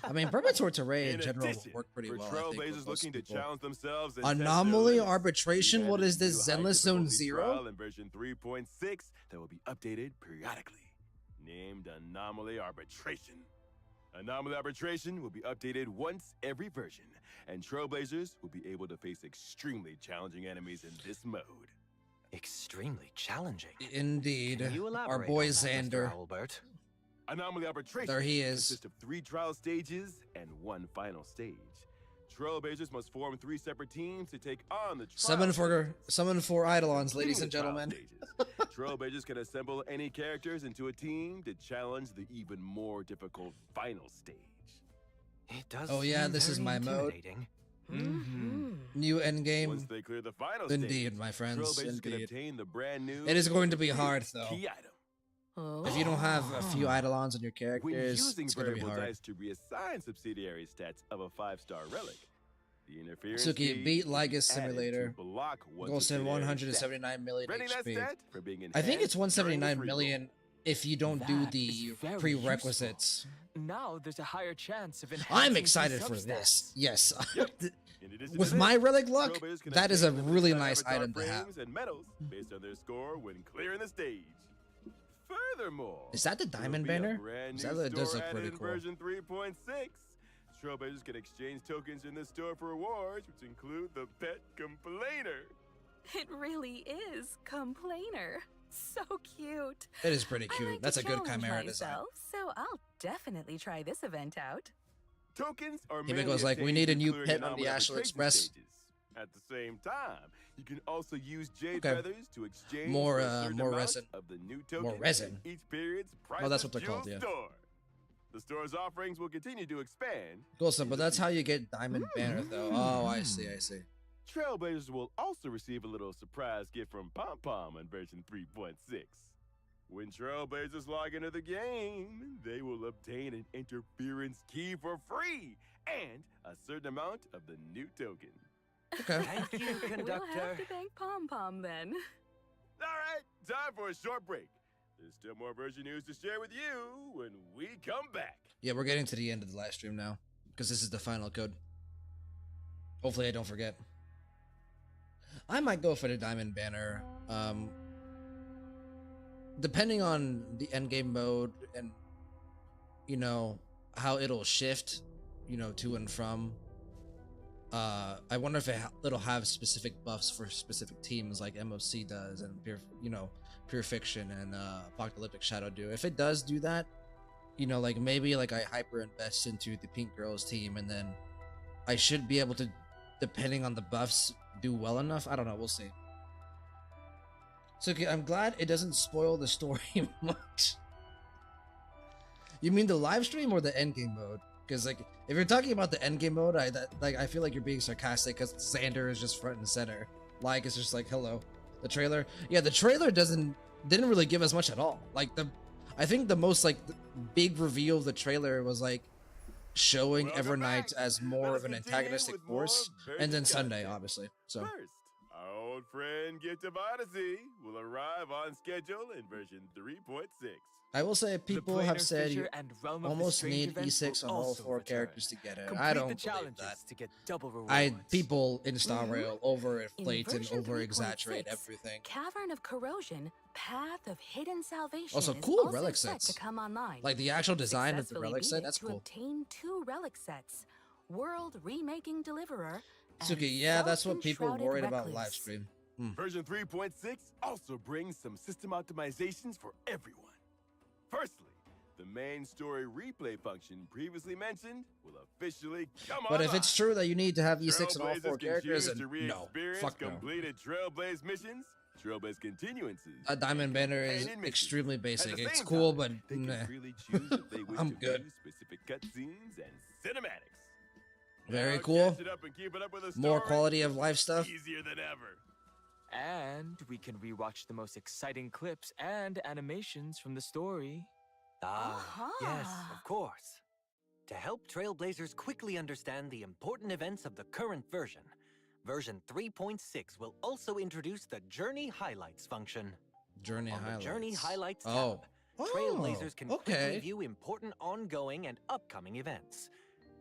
I mean, Permanent Sword to Ray in general addition, will work pretty for well. I think, with Trailblazers most looking to people. challenge themselves and test their Anomaly limits, Arbitration? we What added is a this? new high Zenless Zone difficulty Zero? trial in version 3.6 that will be updated periodically, named Anomaly Arbitration. Anomaly Arbitration will be updated once every version, and Trailblazers will be able to face extremely challenging enemies in this mode. Extremely challenging. Indeed. Can you Our elaborate boy on that, Mr. Xander. Owlbert? Anomaly Arbitration There he is. consists of 3 trial stages and 1 final stage. Trailblazers must form 3 separate teams to take on the trial Summon for Eidolons, ladies Between and the trial gentlemen. stages, Trailblazers can assemble any characters into a team to challenge the even more difficult final stage. It does Oh, yeah, seem this is very my mode. intimidating. Mm-hmm. New Once endgame. they clear the final Indeed, stage, my friends, Trailblazers can indeed. obtain the brand new. It is going to be hard, though. Key item. Oh. If you don't have a few Eidolons on your When characters, using it's going to be variable hard. dice to reassign subsidiary stats of a 5-star relic, the interference Suki, gauge beat will be Lygus added Simulator. to block one Goals in subsidiary 179 million stat. Rating that HP. stat for being I think it's enhanced during 179 this million if you don't do That the is very prerequisites. Now there's a higher chance of enhancing I'm key excited for substats. this. Yes. Yep. In addition to With this, my relic luck, Trailblazers can that is a obtain the really design nice avatar item to have. frames and medals based on their score when clearing the stage. Furthermore, Is that the there will diamond be a banner? brand Is new that- it does store look pretty added in cool. Version 3.6. Trailblazers can exchange tokens in the store for rewards, which include the Pet Complainer. It really is Complainer. So cute. It is pretty I cute. like That's to a good challenge chimera design. myself, so I'll definitely try this event out. Tokens are Hibiko's mainly like, we obtained need a through new clearing pet on anomaly the Astral arbitration Express. stages. At the same time, you can also use jade Okay. feathers to exchange More, for a certain more amount resin. of the new token More resin. in each period's price Oh, that's what they're called, Jewel yeah. store. The store's offerings will continue to expand. Golson, but that's how you get diamond banner, though. Oh, I see, I see. Trailblazers will also receive a little surprise gift from Pom Pom in version 3.6. When Trailblazers log into the game, they will obtain an interference key for free and a certain amount of the new token. Okay. Thank you, We'll conductor. have to thank Pom Pom then. All right, time for a short break. There's still more version news to share with you when we come back. Yeah, we're getting to the end of the live stream now, because this is the final code. Hopefully I don't forget. I might go for the Diamond Banner. Depending on the end game mode and how it'll shift, to and from. I wonder if it'll have specific buffs for specific teams like MOC does and Pure Fiction and Apocalyptic Shadow do. If it does do that, like maybe like I hyper invest into the Pink Girls team and then I should be able to, depending on the buffs, do well enough. I don't know. We'll see. So okay, I'm glad it doesn't spoil the story much. You mean the live stream or the endgame mode? Because like, if you're talking about the endgame mode, I feel like you're being sarcastic because Xander is just front and center. Like it's just like hello. The trailer, yeah, the trailer didn't really give us much at all. Like I think the most like the big reveal of the trailer was like showing Evernight as more of an antagonistic force, and then Sunday, obviously. So. First, our old friend Gift of Odyssey will arrive on schedule in version 3.6. I will say people have said you and Realm of the almost Strange need event E6 on will all also 4 return. characters to get it. Complete I the don't believe challenges that. to get double rewards. People in Star Rail over-inflate and version over-exaggerate 3.6, everything. Cavern of Corrosion, Path of Hidden Salvation Also, is cool also relic set sets. to come online. Like the actual design of the Successfully relic beat set, it that's to cool. obtain 2 relic sets, World Remaking Deliverer, and Suki, yeah, that's what people Falcon-Shrouded worried about Recluse. live stream. Version 3.6 also brings some system optimizations for everyone. Firstly, the main story replay function previously mentioned will officially come But online. if it's true that you need to have E6 on all Trailblazers 4 can characters, choose then to no. re-experience Fuck no. completed Trailblaze missions, Trailblaze continuances. That Diamond Banner is companion missions. extremely At basic. the It's same cool, time, but they can meh. freely choose if they wish I'm to good. view specific cutscenes and cinematics. Very Now cool. catch it up and keep it up with the More story. quality of life stuff. Easier than ever. And we can rewatch the most exciting clips and animations from the story. Ah, yes, Aha. of course. To help Trailblazers quickly understand the important events of the current version, version 3.6 will also introduce the Journey Highlights function. Journey On highlights. the Journey Highlights tab, Oh. Trailblazers can quickly okay. view important ongoing and upcoming events.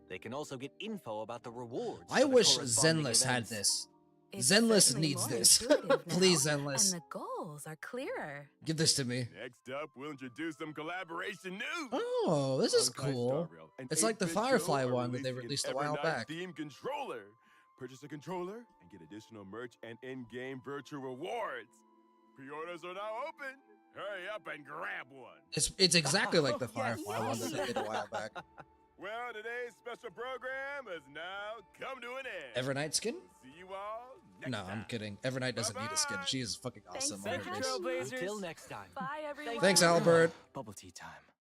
They can also get info about the rewards. I for the wish corresponding Zenless had events. this. It's Zenless certainly needs more this. intuitive now, Please, Zenless. And the goals are clearer. Give this to me. Next up, we'll introduce some collaboration news. Oh, this is Honkai cool. Star Rail and It's like the 8-Bit Firefly Joe are one that they releasing released an a while Evernight back. Theme controller. Purchase a controller and get additional merch and in-game virtual rewards. Pre-orders are now open. Hurry up and grab one. It's exactly like the Oh, yes. Firefly one that they did a while back. Well, today's special program has now come to an end. Evernight skin? See you all next No, time. I'm kidding. Evernight doesn't need a skin. Bye-bye. She is fucking awesome Thanks on for her face. having me. Until next time. Bye, everyone. Thanks, Albert. Bubble tea time.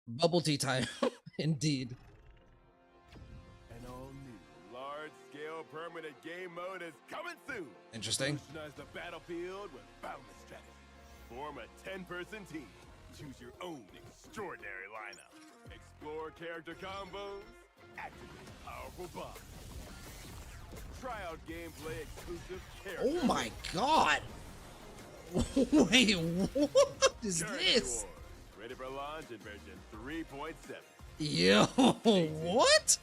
Bubble tea time. Indeed. An all-new, large-scale permanent game mode is coming soon. Interesting. Revolutionize the battlefield with boundless strategy. Form a 10-person team. Choose your own extraordinary lineup. Explore character combos. Activate powerful bots. Try out gameplay exclusive character. Oh my god. Wait, what is Character this? Wars. Ready for launch in version 3.7. Yo, what?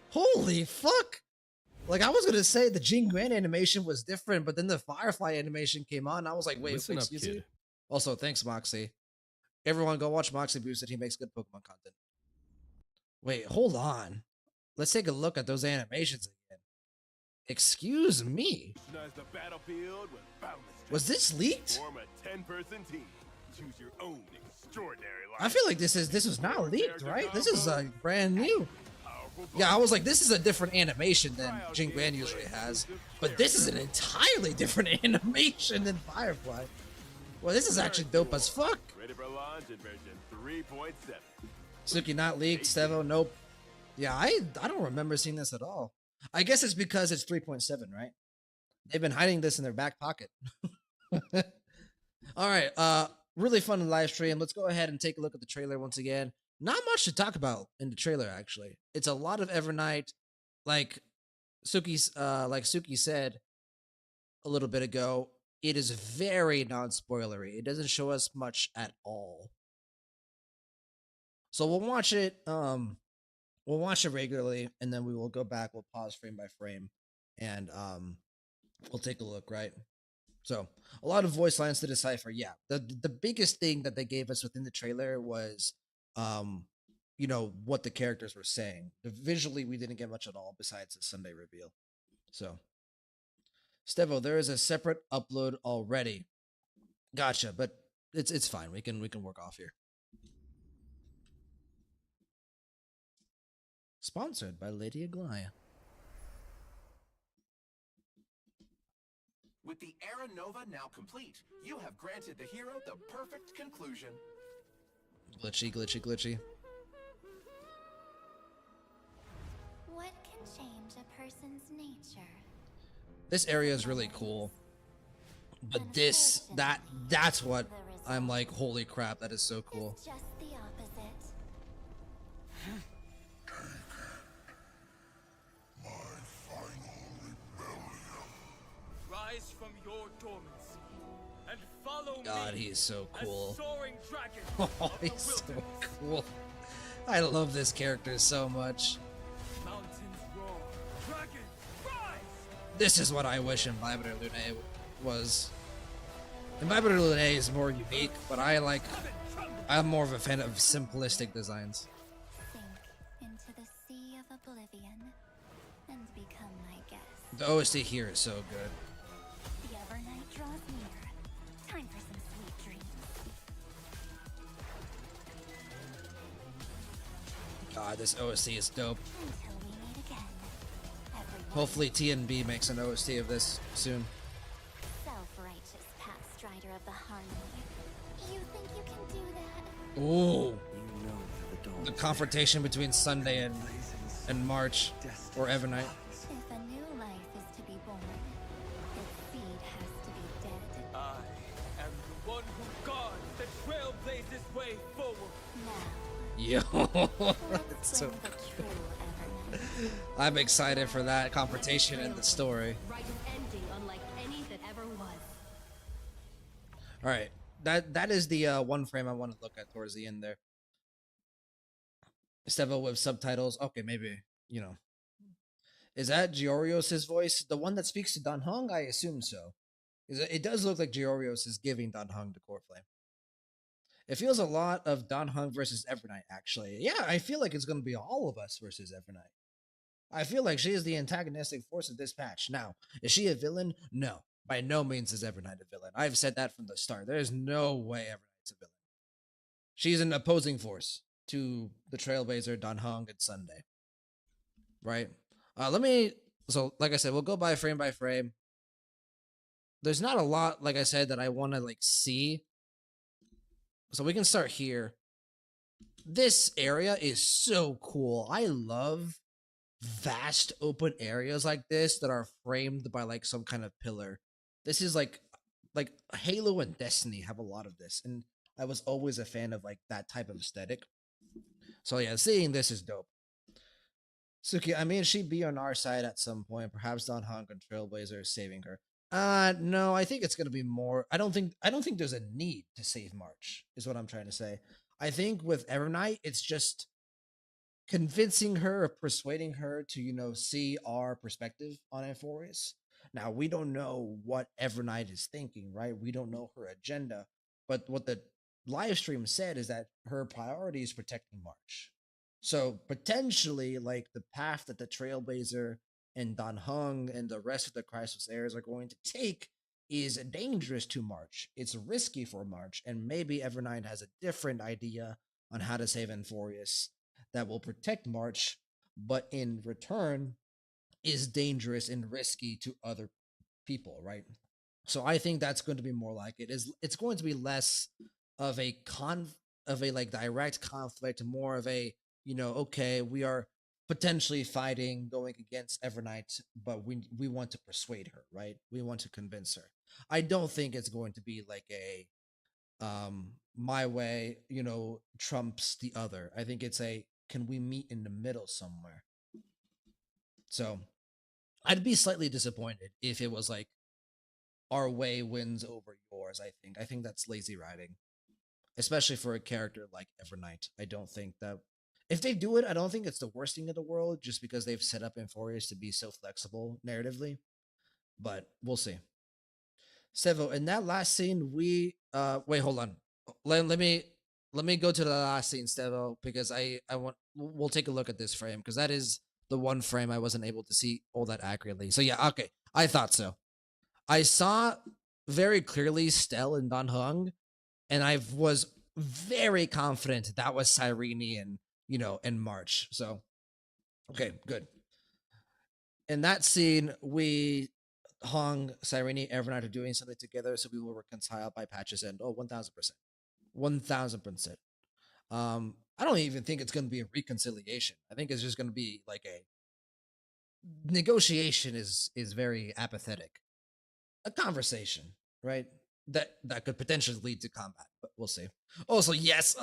Holy fuck. Like, I was gonna say the Jean Grant animation was different, but then the Firefly animation came on. I was like, wait, Listen up, excuse me? kid. Also, thanks, Moxie. Everyone go watch Moxie Boosted. He makes good Pokemon content. Wait, hold on. Let's take a look at those animations again. Excuse me. Revolutionize the battlefield with boundless Was strategy. this leaked? Form a 10-person team. Choose your own extraordinary lineup. I feel like this was not leaked, right? This is brand new. Powerful Yeah, I bots. was like, this is a different animation than Jing Guan usually has. But this is an entirely different animation than Firefly. Well, this is actually dope as fuck. Ready for launch in version 3.7. Suki not leaked, Stevo, nope. Yeah, I don't remember seeing this at all. I guess it's because it's 3.7, right? They've been hiding this in their back pocket. All right, really fun live stream. Let's go ahead and take a look at the trailer once again. Not much to talk about in the trailer, actually. It's a lot of Evernight, like Suki said a little bit ago. It is very non-spoilery. It doesn't show us much at all. So we'll watch it. We'll watch it regularly, and then we will go back. We'll pause frame by frame, and We'll take a look, right? So a lot of voice lines to decipher. Yeah, the biggest thing that they gave us within the trailer was, um, what the characters were saying. Visually, we didn't get much at all besides the Sunday reveal. So, Stevo, there is a separate upload already. Gotcha, but it's fine. We can work off here. Sponsored by Lady Aglaya. With the Era Nova now complete, you have granted the hero the perfect conclusion. Glitchy, glitchy, glitchy. What can change a person's nature? This area is really cool. But that's what I'm like, holy crap, that is so cool. It's just the opposite. Rise from your dormancy and follow God, me. he is so as cool. soaring dragon Oh, of the he's so wilderness. cool. I love this character so much. Mountains roar, dragon rise. This is what I wish Imbibitor Lunae was. Imbibitor Lunae is more unique, but I'm more of a fan of simplistic designs. Sink into the sea of oblivion and become my guest. The OST here is so good. The Evernight draws near. Time for some sweet dreams. God, this OST is dope. Until we meet again. Everyone. Hopefully TNB makes an OST of this soon. Self-righteous past strider of the harmony. You think you can do that? Ooh. The confrontation between Sunday and March, or Evernight. If a new life is to be born, its seed has to be dead. I am the one who guards the trailblazer's way forward. Now, Yo, let's it's so bring the true Evernight. I'm excited for that confrontation and the story. Write an ending unlike any that ever was. All right, that is the one frame I want to look at towards the end there. Stevo with subtitles. Okay, maybe Is that Giorios' voice? The one that speaks to Dan Hong? I assume so. It does look like Giorios is giving Dan Hong the core flame. It feels a lot of Dan Hong versus Evernight, actually. Yeah, I feel like it's going to be all of us versus Evernight. I feel like she is the antagonistic force of this patch. Now, is she a villain? No. By no means is Evernight a villain. I've said that from the start. There is no way Evernight's a villain. She's an opposing force to the Trailblazer, Dan Hong, and Sunday. Right? So like I said, we'll go by frame. There's not a lot, like I said, that I want to see. So we can start here. This area is so cool. I love vast open areas like this that are framed by some kind of pillar. This is like Halo and Destiny have a lot of this, and I was always a fan of that type of aesthetic. So yeah, seeing this is dope. Suki, I mean, she'd be on our side at some point. Perhaps Dan Hong and Trailblazer is saving her. No, I think it's gonna be more. I don't think there's a need to save March, is what I'm trying to say. I think with Evernight, it's just convincing her or persuading her to, see our perspective on Amphorius. Now, we don't know what Evernight is thinking, right? We don't know her agenda. But what the live stream said is that her priority is protecting March. So potentially, the path that the Trailblazer and Dan Hung and the rest of the Crisis heirs are going to take is dangerous to March. It's risky for March, and maybe Evernight has a different idea on how to save Amphorius that will protect March, but in return is dangerous and risky to other people, right? So I think that's going to be more like it. It's going to be less of a direct conflict, more of a okay, we are potentially fighting, going against Evernight, but we want to persuade her, right? We want to convince her. I don't think it's going to be like a my way, trumps the other. I think it's a can we meet in the middle somewhere? So I'd be slightly disappointed if it was our way wins over yours. I think that's lazy writing, especially for a character like Evernight. I don't think that if they do it, I don't think it's the worst thing in the world, just because they've set up Amphorius to be so flexible narratively. but we'll see. Sevo, in that last scene, we wait, hold on. Let me go to the last scene, Stevo, because I want we'll take a look at this frame because that is the one frame I wasn't able to see all that accurately. So yeah, okay, I thought so. I saw very clearly Stell and Don Hung, and I was very confident that was Cyrene and and March. So okay, good. In that scene, we Hong, Cyrene, Evernight are doing something together, so we will reconcile by Patch's end. Oh, 1000%. 1000%. I don't even think it's going to be a reconciliation. I think it's just going to be like a negotiation is very apathetic. A conversation, right? That could potentially lead to combat, but we'll see. Also, yes,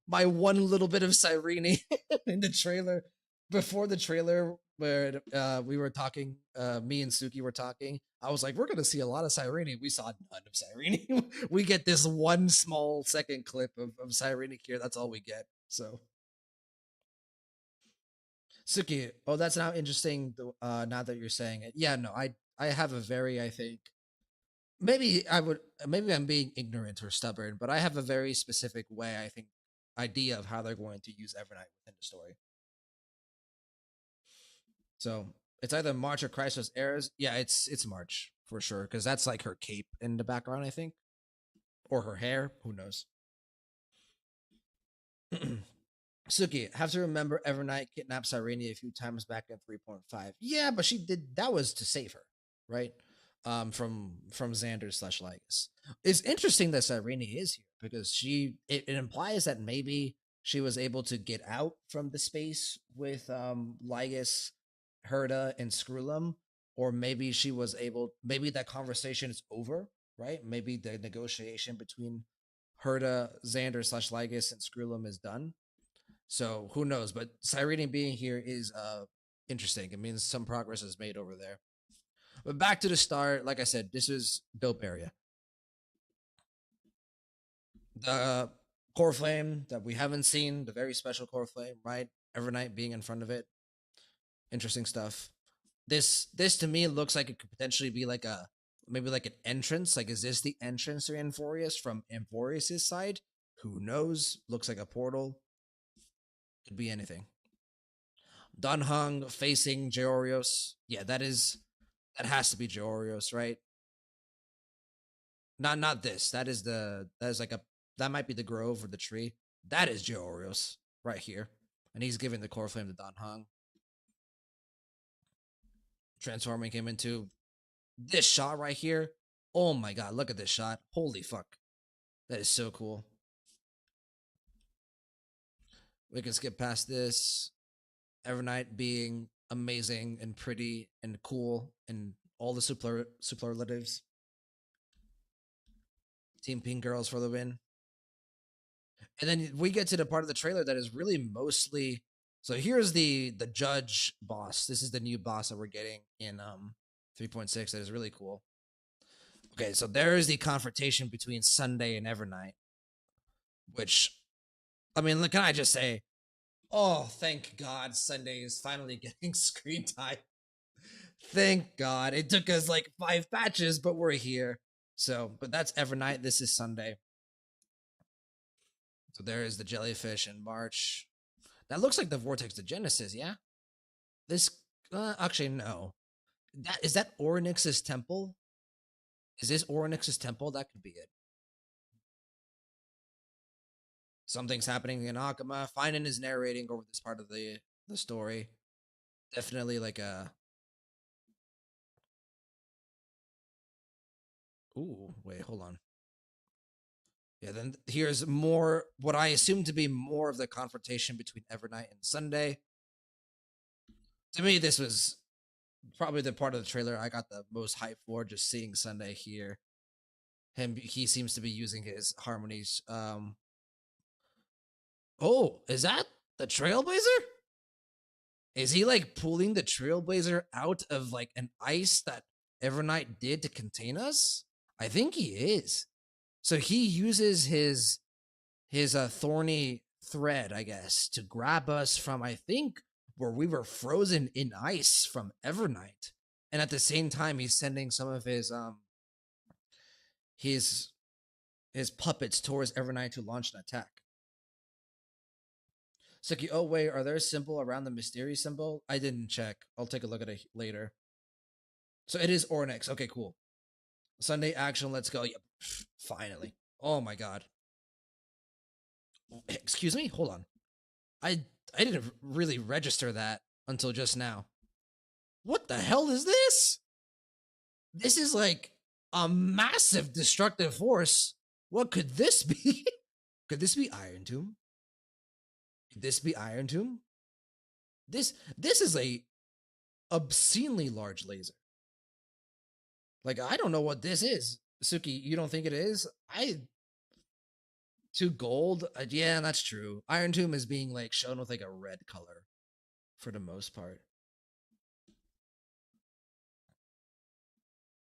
my one little bit of Cyrene in the trailer before the trailer where we were talking, me and Suki were talking. I was like, we're gonna see a lot of Cyrene. We saw none of Cyrene. We get this one small second clip of Cyrene here. That's all we get. So Suki, oh, that's now interesting. Now that you're saying it, yeah, no, I have a very, I think, maybe I'm being ignorant or stubborn, but I have a very specific way, I think, idea of how they're going to use Evernight within the story. So it's either March or Chrysos Airs. Yeah, it's March for sure, because that's like her cape in the background, I think. Or her hair. Who knows? Suki, have to remember Evernight kidnapped Cyrene a few times back in 3.5. Yeah, but she did that was to save her, right? From Xander slash Lygus. It's interesting that Cyrene is here because it implies that maybe she was able to get out from the space with Lygus, Herda, and Screwlum, or maybe she was able. Maybe that conversation is over, right? Maybe the negotiation between Herda, Xander slash Lygus, and Screwlum is done. So who knows? But Cyrene being here is interesting. It means some progress is made over there. But back to the start, like I said, this is dope area. The core flame that we haven't seen, the very special core flame, right? Evernight being in front of it. Interesting stuff. This to me looks like it could potentially be like maybe like an entrance. Like, is this the entrance to Amphorius from Amphorius' side? Who knows? Looks like a portal. Could be anything. Don Hung facing Georios. Yeah, that has to be Georios, right? Not this. That is like that might be the grove or the tree. That is Georios right here. And he's giving the core flame to Don Hung. Transforming him into this shot right here. Oh my god, look at this shot. Holy fuck. That is so cool. We can skip past this. Evernight being amazing and pretty and cool and all the superlatives. Team Pink Girls for the win. And then we get to the part of the trailer that is really mostly. So here's the judge boss. This is the new boss that we're getting in 3.6. That is really cool. Okay, so there is the confrontation between Sunday and Evernight, which, I mean, can I just say, oh, thank God Sunday is finally getting screen time. Thank God. It took us like 5 patches, but we're here. So, but that's Evernight. This is Sunday. So there is the jellyfish in March. That looks like the Vortex to Genesis, yeah? This, actually, no. Is that Oryx's temple? Is this Oryx's temple? That could be it. Something's happening in Akama. Finan is narrating over this part of the story. Definitely like a... Ooh, wait, hold on. Yeah, then here's more, what I assume to be more of the confrontation between Evernight and Sunday. To me, this was probably the part of the trailer I got the most hype for, just seeing Sunday here. He seems to be using his harmonies. Oh, is that the Trailblazer? Is he like pulling the Trailblazer out of like an ice that Evernight did to contain us? I think he is. So he uses his thorny thread, I guess, to grab us from, I think, where we were frozen in ice from Evernight. and at the same time he's sending some of his his puppets towards Evernight to launch an attack. Suki, oh wait, are there a symbol around the mysterious symbol? I didn't check. I'll take a look at it later. So it is Ornix. Okay, cool. Sunday action, let's go. Yep. Finally. Oh my god. Excuse me? Hold on. I didn't really register that until just now. What the hell is this? This is like a massive destructive force. What could this be? Could this be Iron Tomb? Could this be Iron Tomb? This is a obscenely large laser. Like, I don't know what this is. Suki, you don't think it is? 2 gold? Yeah, that's true. Iron Tomb is being like shown with like a red color for the most part.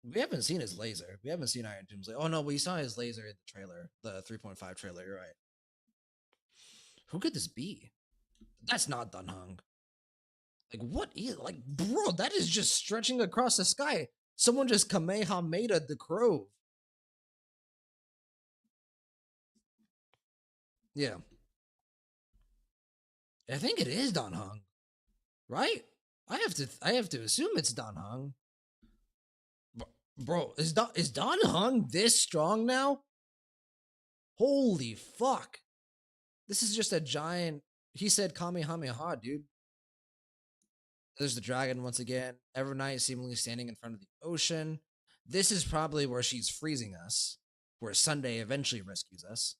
We haven't seen his laser. We haven't seen Iron Tomb's laser. Oh no, we saw his laser in the trailer, the 3.5 trailer. You're right. Who could this be? That's not Dunhung. Like, what is, like, bro, that is just stretching across the sky. Someone just Kamehameha the Grove. Yeah. I think it is Dunhung. Right? I have to assume it's Dunhung. Bro, is Dunhung this strong now? Holy fuck. This is just a giant. He said Kamehameha, dude. There's the dragon once again. Evernight seemingly standing in front of the ocean. This is probably where she's freezing us, where Sunday eventually rescues us.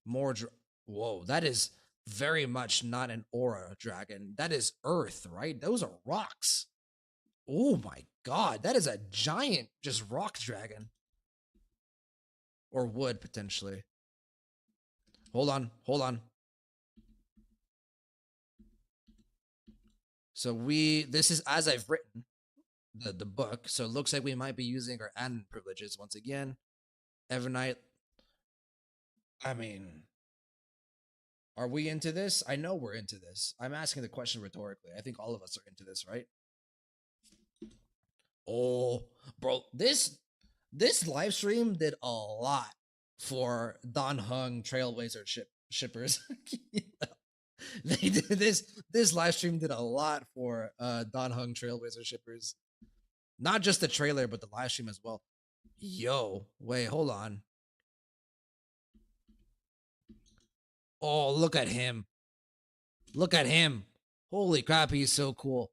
More whoa, that is very much not an aura dragon. That is earth, right? Those are rocks. Oh my god, that is a giant just rock dragon. Or wood, potentially. Hold on, hold on. So this is as I've written the book, so it looks like we might be using our admin privileges once again. Evernight. I mean, are we into this? I know we're into this. I'm asking the question rhetorically. I think all of us are into this, right? Oh, bro, this live stream did a lot for Dunhung Trailblazer shippers. They did this live stream did a lot for Dunhung Trailblazer shippers. Not just the trailer, but the live stream as well. Yo, wait, hold on. Oh, look at him. Look at him. Holy crap, he's so cool.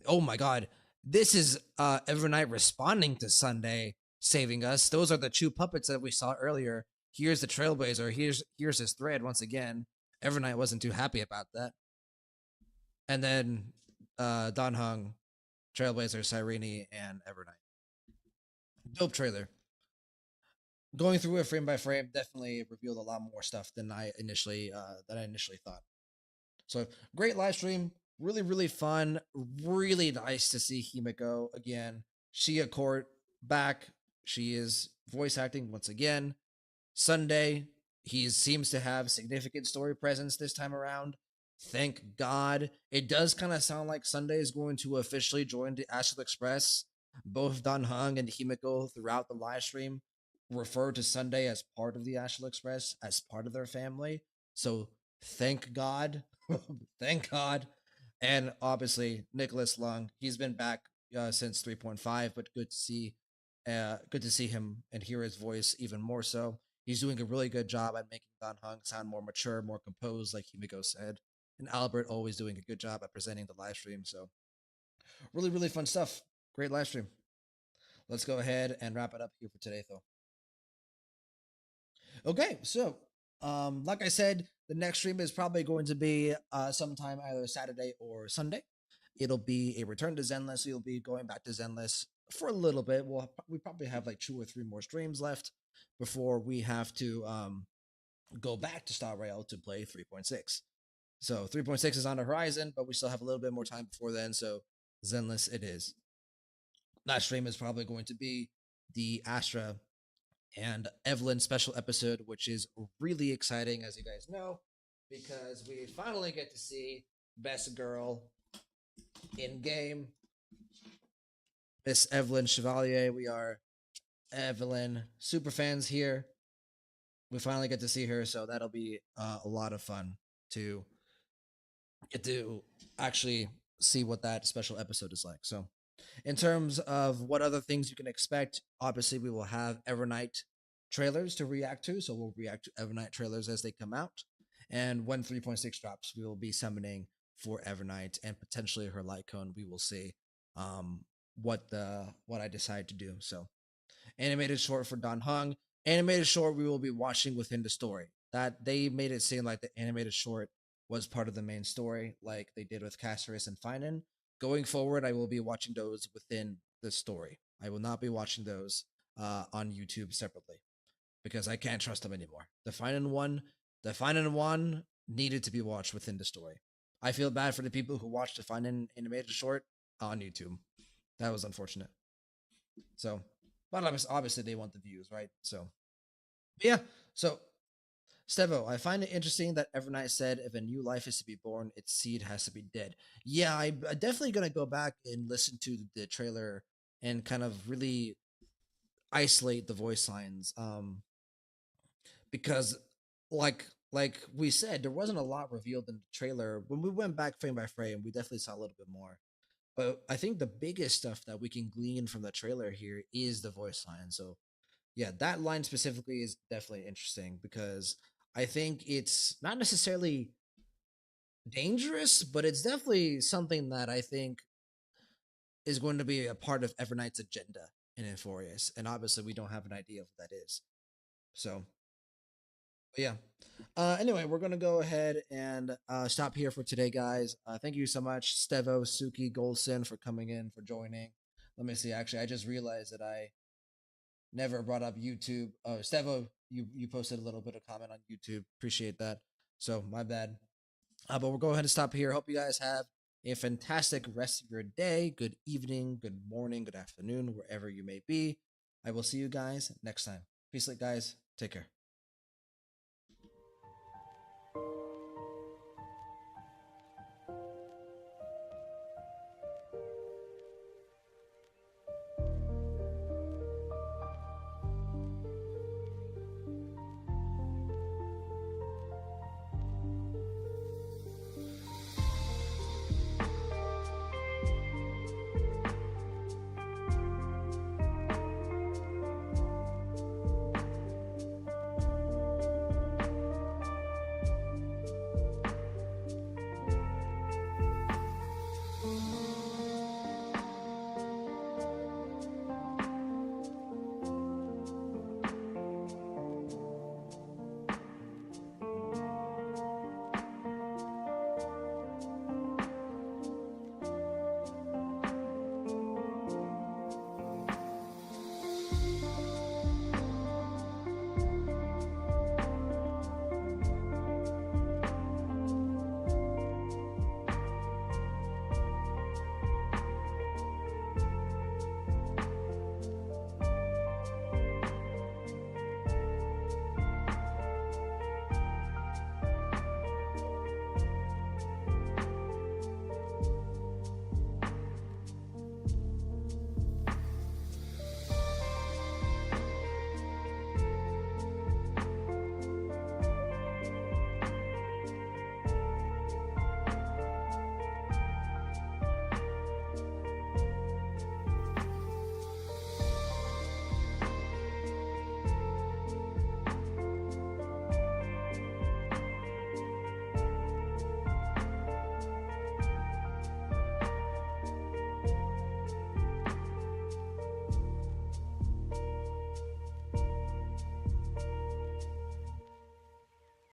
Oh my god. This is Evernight responding to Sunday saving us. Those are the 2 puppets that we saw earlier. Here's the Trailblazer. Here's his thread once again. Evernight wasn't too happy about that. And then Dunhung, Trailblazer, Cyrene, and Evernight. Dope trailer. Going through it frame by frame definitely revealed a lot more stuff than I initially thought. So great live stream, really fun, really nice to see Himiko again. Shia Court back. She is voice acting once again. Sunday, he seems to have significant story presence this time around. Thank God. It does kind of sound like Sunday is going to officially join the Astral Express. Both Dunhung and Himiko throughout the live stream refer to Sunday as part of the Astral Express, as part of their family. So thank God. Thank God. And obviously Nicholas Lung, he's been back since 3.5, but good to see him and hear his voice even more so. He's doing a really good job at making Dunhung sound more mature, more composed, like Himiko said. And Albert always doing a good job at presenting the live stream. So really fun stuff. Great live stream. Let's go ahead and wrap it up here for today, though. Okay, so like I said, the next stream is probably going to be sometime either Saturday or Sunday. It'll be a return to Zenless. You'll be going back to Zenless for a little bit. We probably have like 2 or 3 more streams left before we have to go back to Star Rail to play 3.6. So 3.6 is on the horizon, but we still have a little bit more time before then. So Zenless it is. That stream is probably going to be the Astra and Evelyn special episode, which is really exciting, as you guys know, because we finally get to see Best Girl in game. Miss Evelyn Chevalier. We are Evelyn super fans here. We finally get to see her, so that'll be a lot of fun to get to actually see what that special episode is like. So, in terms of what other things you can expect, obviously we will have Evernight trailers to react to. So we'll react to Evernight trailers as they come out. And when 3.6 drops, we will be summoning for Evernight and potentially her light cone. We will see what I decide to do. So animated short for Don Hung. Animated short we will be watching within the story. That they made it seem like the animated short was part of the main story, like they did with Caceres and Finan. Going forward, I will be watching those within the story. I will not be watching those on YouTube separately because I can't trust them anymore. The Finan one needed to be watched within the story. I feel bad for the people who watched the Finan animated short on YouTube. That was unfortunate. So, but obviously they want the views, right? So, yeah. So, Stevo, I find it interesting that Evernight said if a new life is to be born, its seed has to be dead. Yeah, I'm definitely gonna go back and listen to the trailer and kind of really isolate the voice lines, because like we said, there wasn't a lot revealed in the trailer. When we went back frame by frame, we definitely saw a little bit more. But I think the biggest stuff that we can glean from the trailer here is the voice line. So yeah, that line specifically is definitely interesting because I think it's not necessarily dangerous, but it's definitely something that I think is going to be a part of Evernight's agenda in Euphorius. And obviously, we don't have an idea of what that is. So, but yeah. Anyway, we're going to go ahead and stop here for today, guys. Thank you so much, Stevo, Suki, Goldson, for coming in, for joining. Let me see. Actually, I just realized that I never brought up YouTube. Oh, Stevo, you posted a little bit of comment on YouTube. Appreciate that. So my bad. But we'll go ahead and stop here. Hope you guys have a fantastic rest of your day. Good evening, good morning, good afternoon, wherever you may be. I will see you guys next time. Peace, guys. Take care.